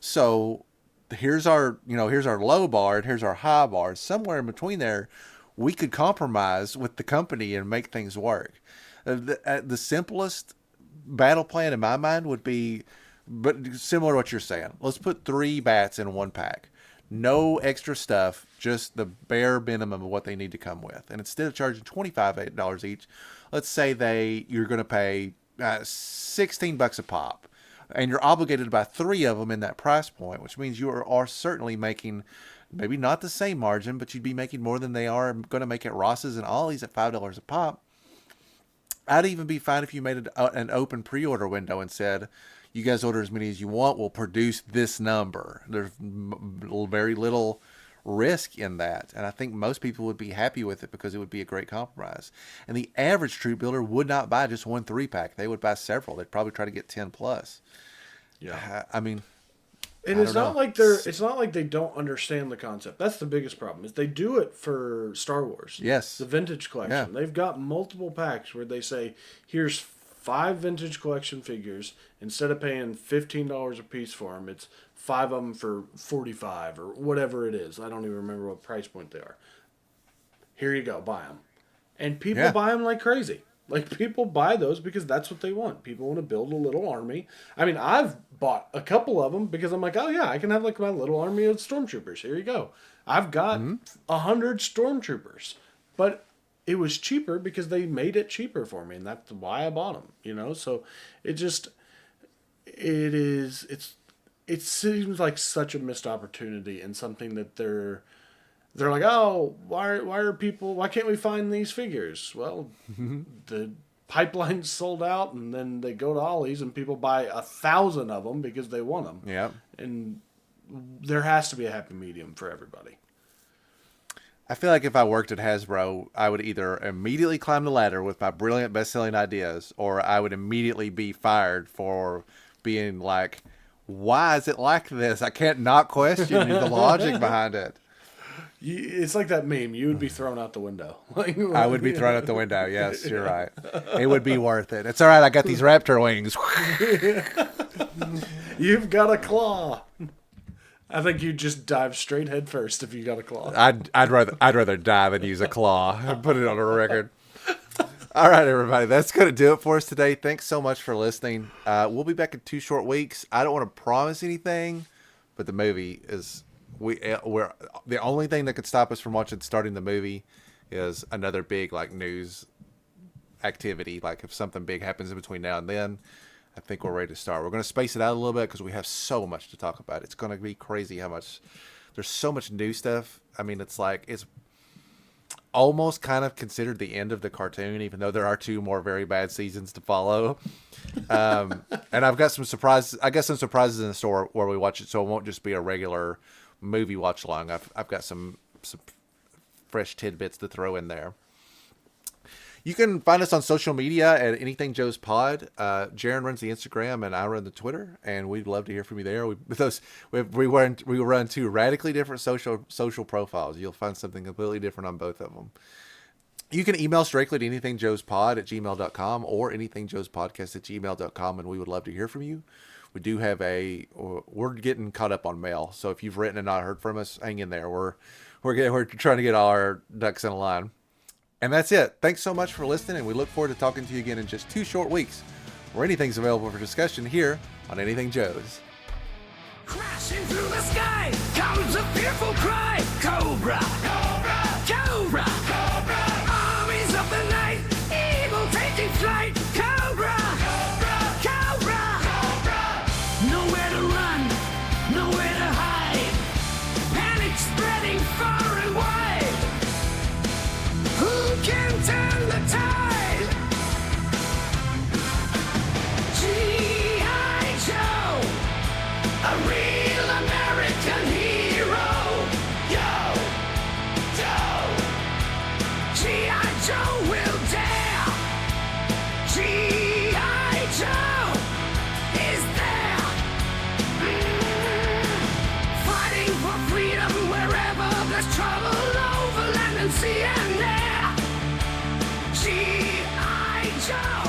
So here's our low bar and here's our high bar. Somewhere in between there, we could compromise with the company and make things work. The simplest battle plan in my mind would be, but similar to what you're saying. Let's put 3 bats in 1 pack. No extra stuff, just the bare minimum of what they need to come with. And instead of charging $25 each, let's say you're going to pay $16 a pop. And you're obligated to buy 3 of them in that price point, which means you are certainly making maybe not the same margin, but you'd be making more than they are going to make at Ross's and Ollie's at $5 a pop. I'd even be fine if you made an open pre-order window and said, you guys order as many as you want, we'll produce this number. There's very little risk in that. And I think most people would be happy with it because it would be a great compromise. And the average troop builder would not buy just 1 3-pack. They would buy several. They'd probably try to get 10 plus. Yeah. I mean, and it's not like they don't understand the concept. That's the biggest problem, is they do it for Star Wars. Yes. The vintage collection. Yeah. They've got multiple packs where they say, here's 5 vintage collection figures. Instead of paying $15 a piece for them, it's 5 of them for $45 or whatever it is. I don't even remember what price point they are. Here you go, buy them. And people buy them like crazy. Like, people buy those because that's what they want. People want to build a little army. I mean, I've bought a couple of them because I'm like, oh yeah, I can have like my little army of stormtroopers. Here you go. I've got 100 stormtroopers. But it was cheaper because they made it cheaper for me, and that's why I bought them, So it seems like such a missed opportunity and something that they're like, oh, why can't we find these figures? Well, the pipeline's sold out, and then they go to Ollie's and people buy 1,000 of them because they want them. Yeah. And there has to be a happy medium for everybody. I feel like if I worked at Hasbro, I would either immediately climb the ladder with my brilliant best-selling ideas, or I would immediately be fired for being like, why is it like this? I can't not question the logic behind it. It's like that meme. You would be thrown out the window. I would be thrown out the window. Yes, you're right. It would be worth it. It's all right. I got these raptor wings. You've got a claw. I think you'd just dive straight head first if you got a claw. I'd rather die than use a claw. Put it on a record. All right, everybody. That's going to do it for us today. Thanks so much for listening. We'll be back in 2 short weeks. I don't want to promise anything, but the movie is... We're the only thing that could stop us from starting the movie is another big news activity. Like if something big happens in between now and then, I think we're ready to start. We're going to space it out a little bit because we have so much to talk about. It's going to be crazy how much there's so much new stuff. I mean, it's almost kind of considered the end of the cartoon, even though there are 2 more very bad seasons to follow. And I've got some surprises. I guess some surprises in the store where we watch it, so it won't just be a regular movie watch along. I've got some fresh tidbits to throw in there. You can find us on social media at Anything Joe's Pod. Jaren runs the Instagram and I run the Twitter, and we'd love to hear from you there. We run 2 radically different social profiles. You'll find something completely different on both of them. You can email us directly to anythingjoespod@gmail.com or anythingjoespodcast@gmail.com, and we would love to hear from you. We do have we're getting caught up on mail, so if you've written and not heard from us, hang in there. We're trying to get all our ducks in a line. And that's it. Thanks so much for listening, and we look forward to talking to you again in just 2 short weeks, where anything's available for discussion here on Anything Joe's. Crashing through the sky comes a fearful cry. Cobra! Cobra! Cobra! Cobra! Armies of the night, evil taking flight. Cobra! Cobra! Cobra! Cobra! Nowhere to run, nowhere to hide. Panic spreading far and wide. Who can turn the tide? G.I. Joe, a real American hero. Yo, Joe, G.I. Joe will dare. G.I. Joe is there. Fighting for freedom wherever there's trouble, over land and sea and air. G.I. Joe.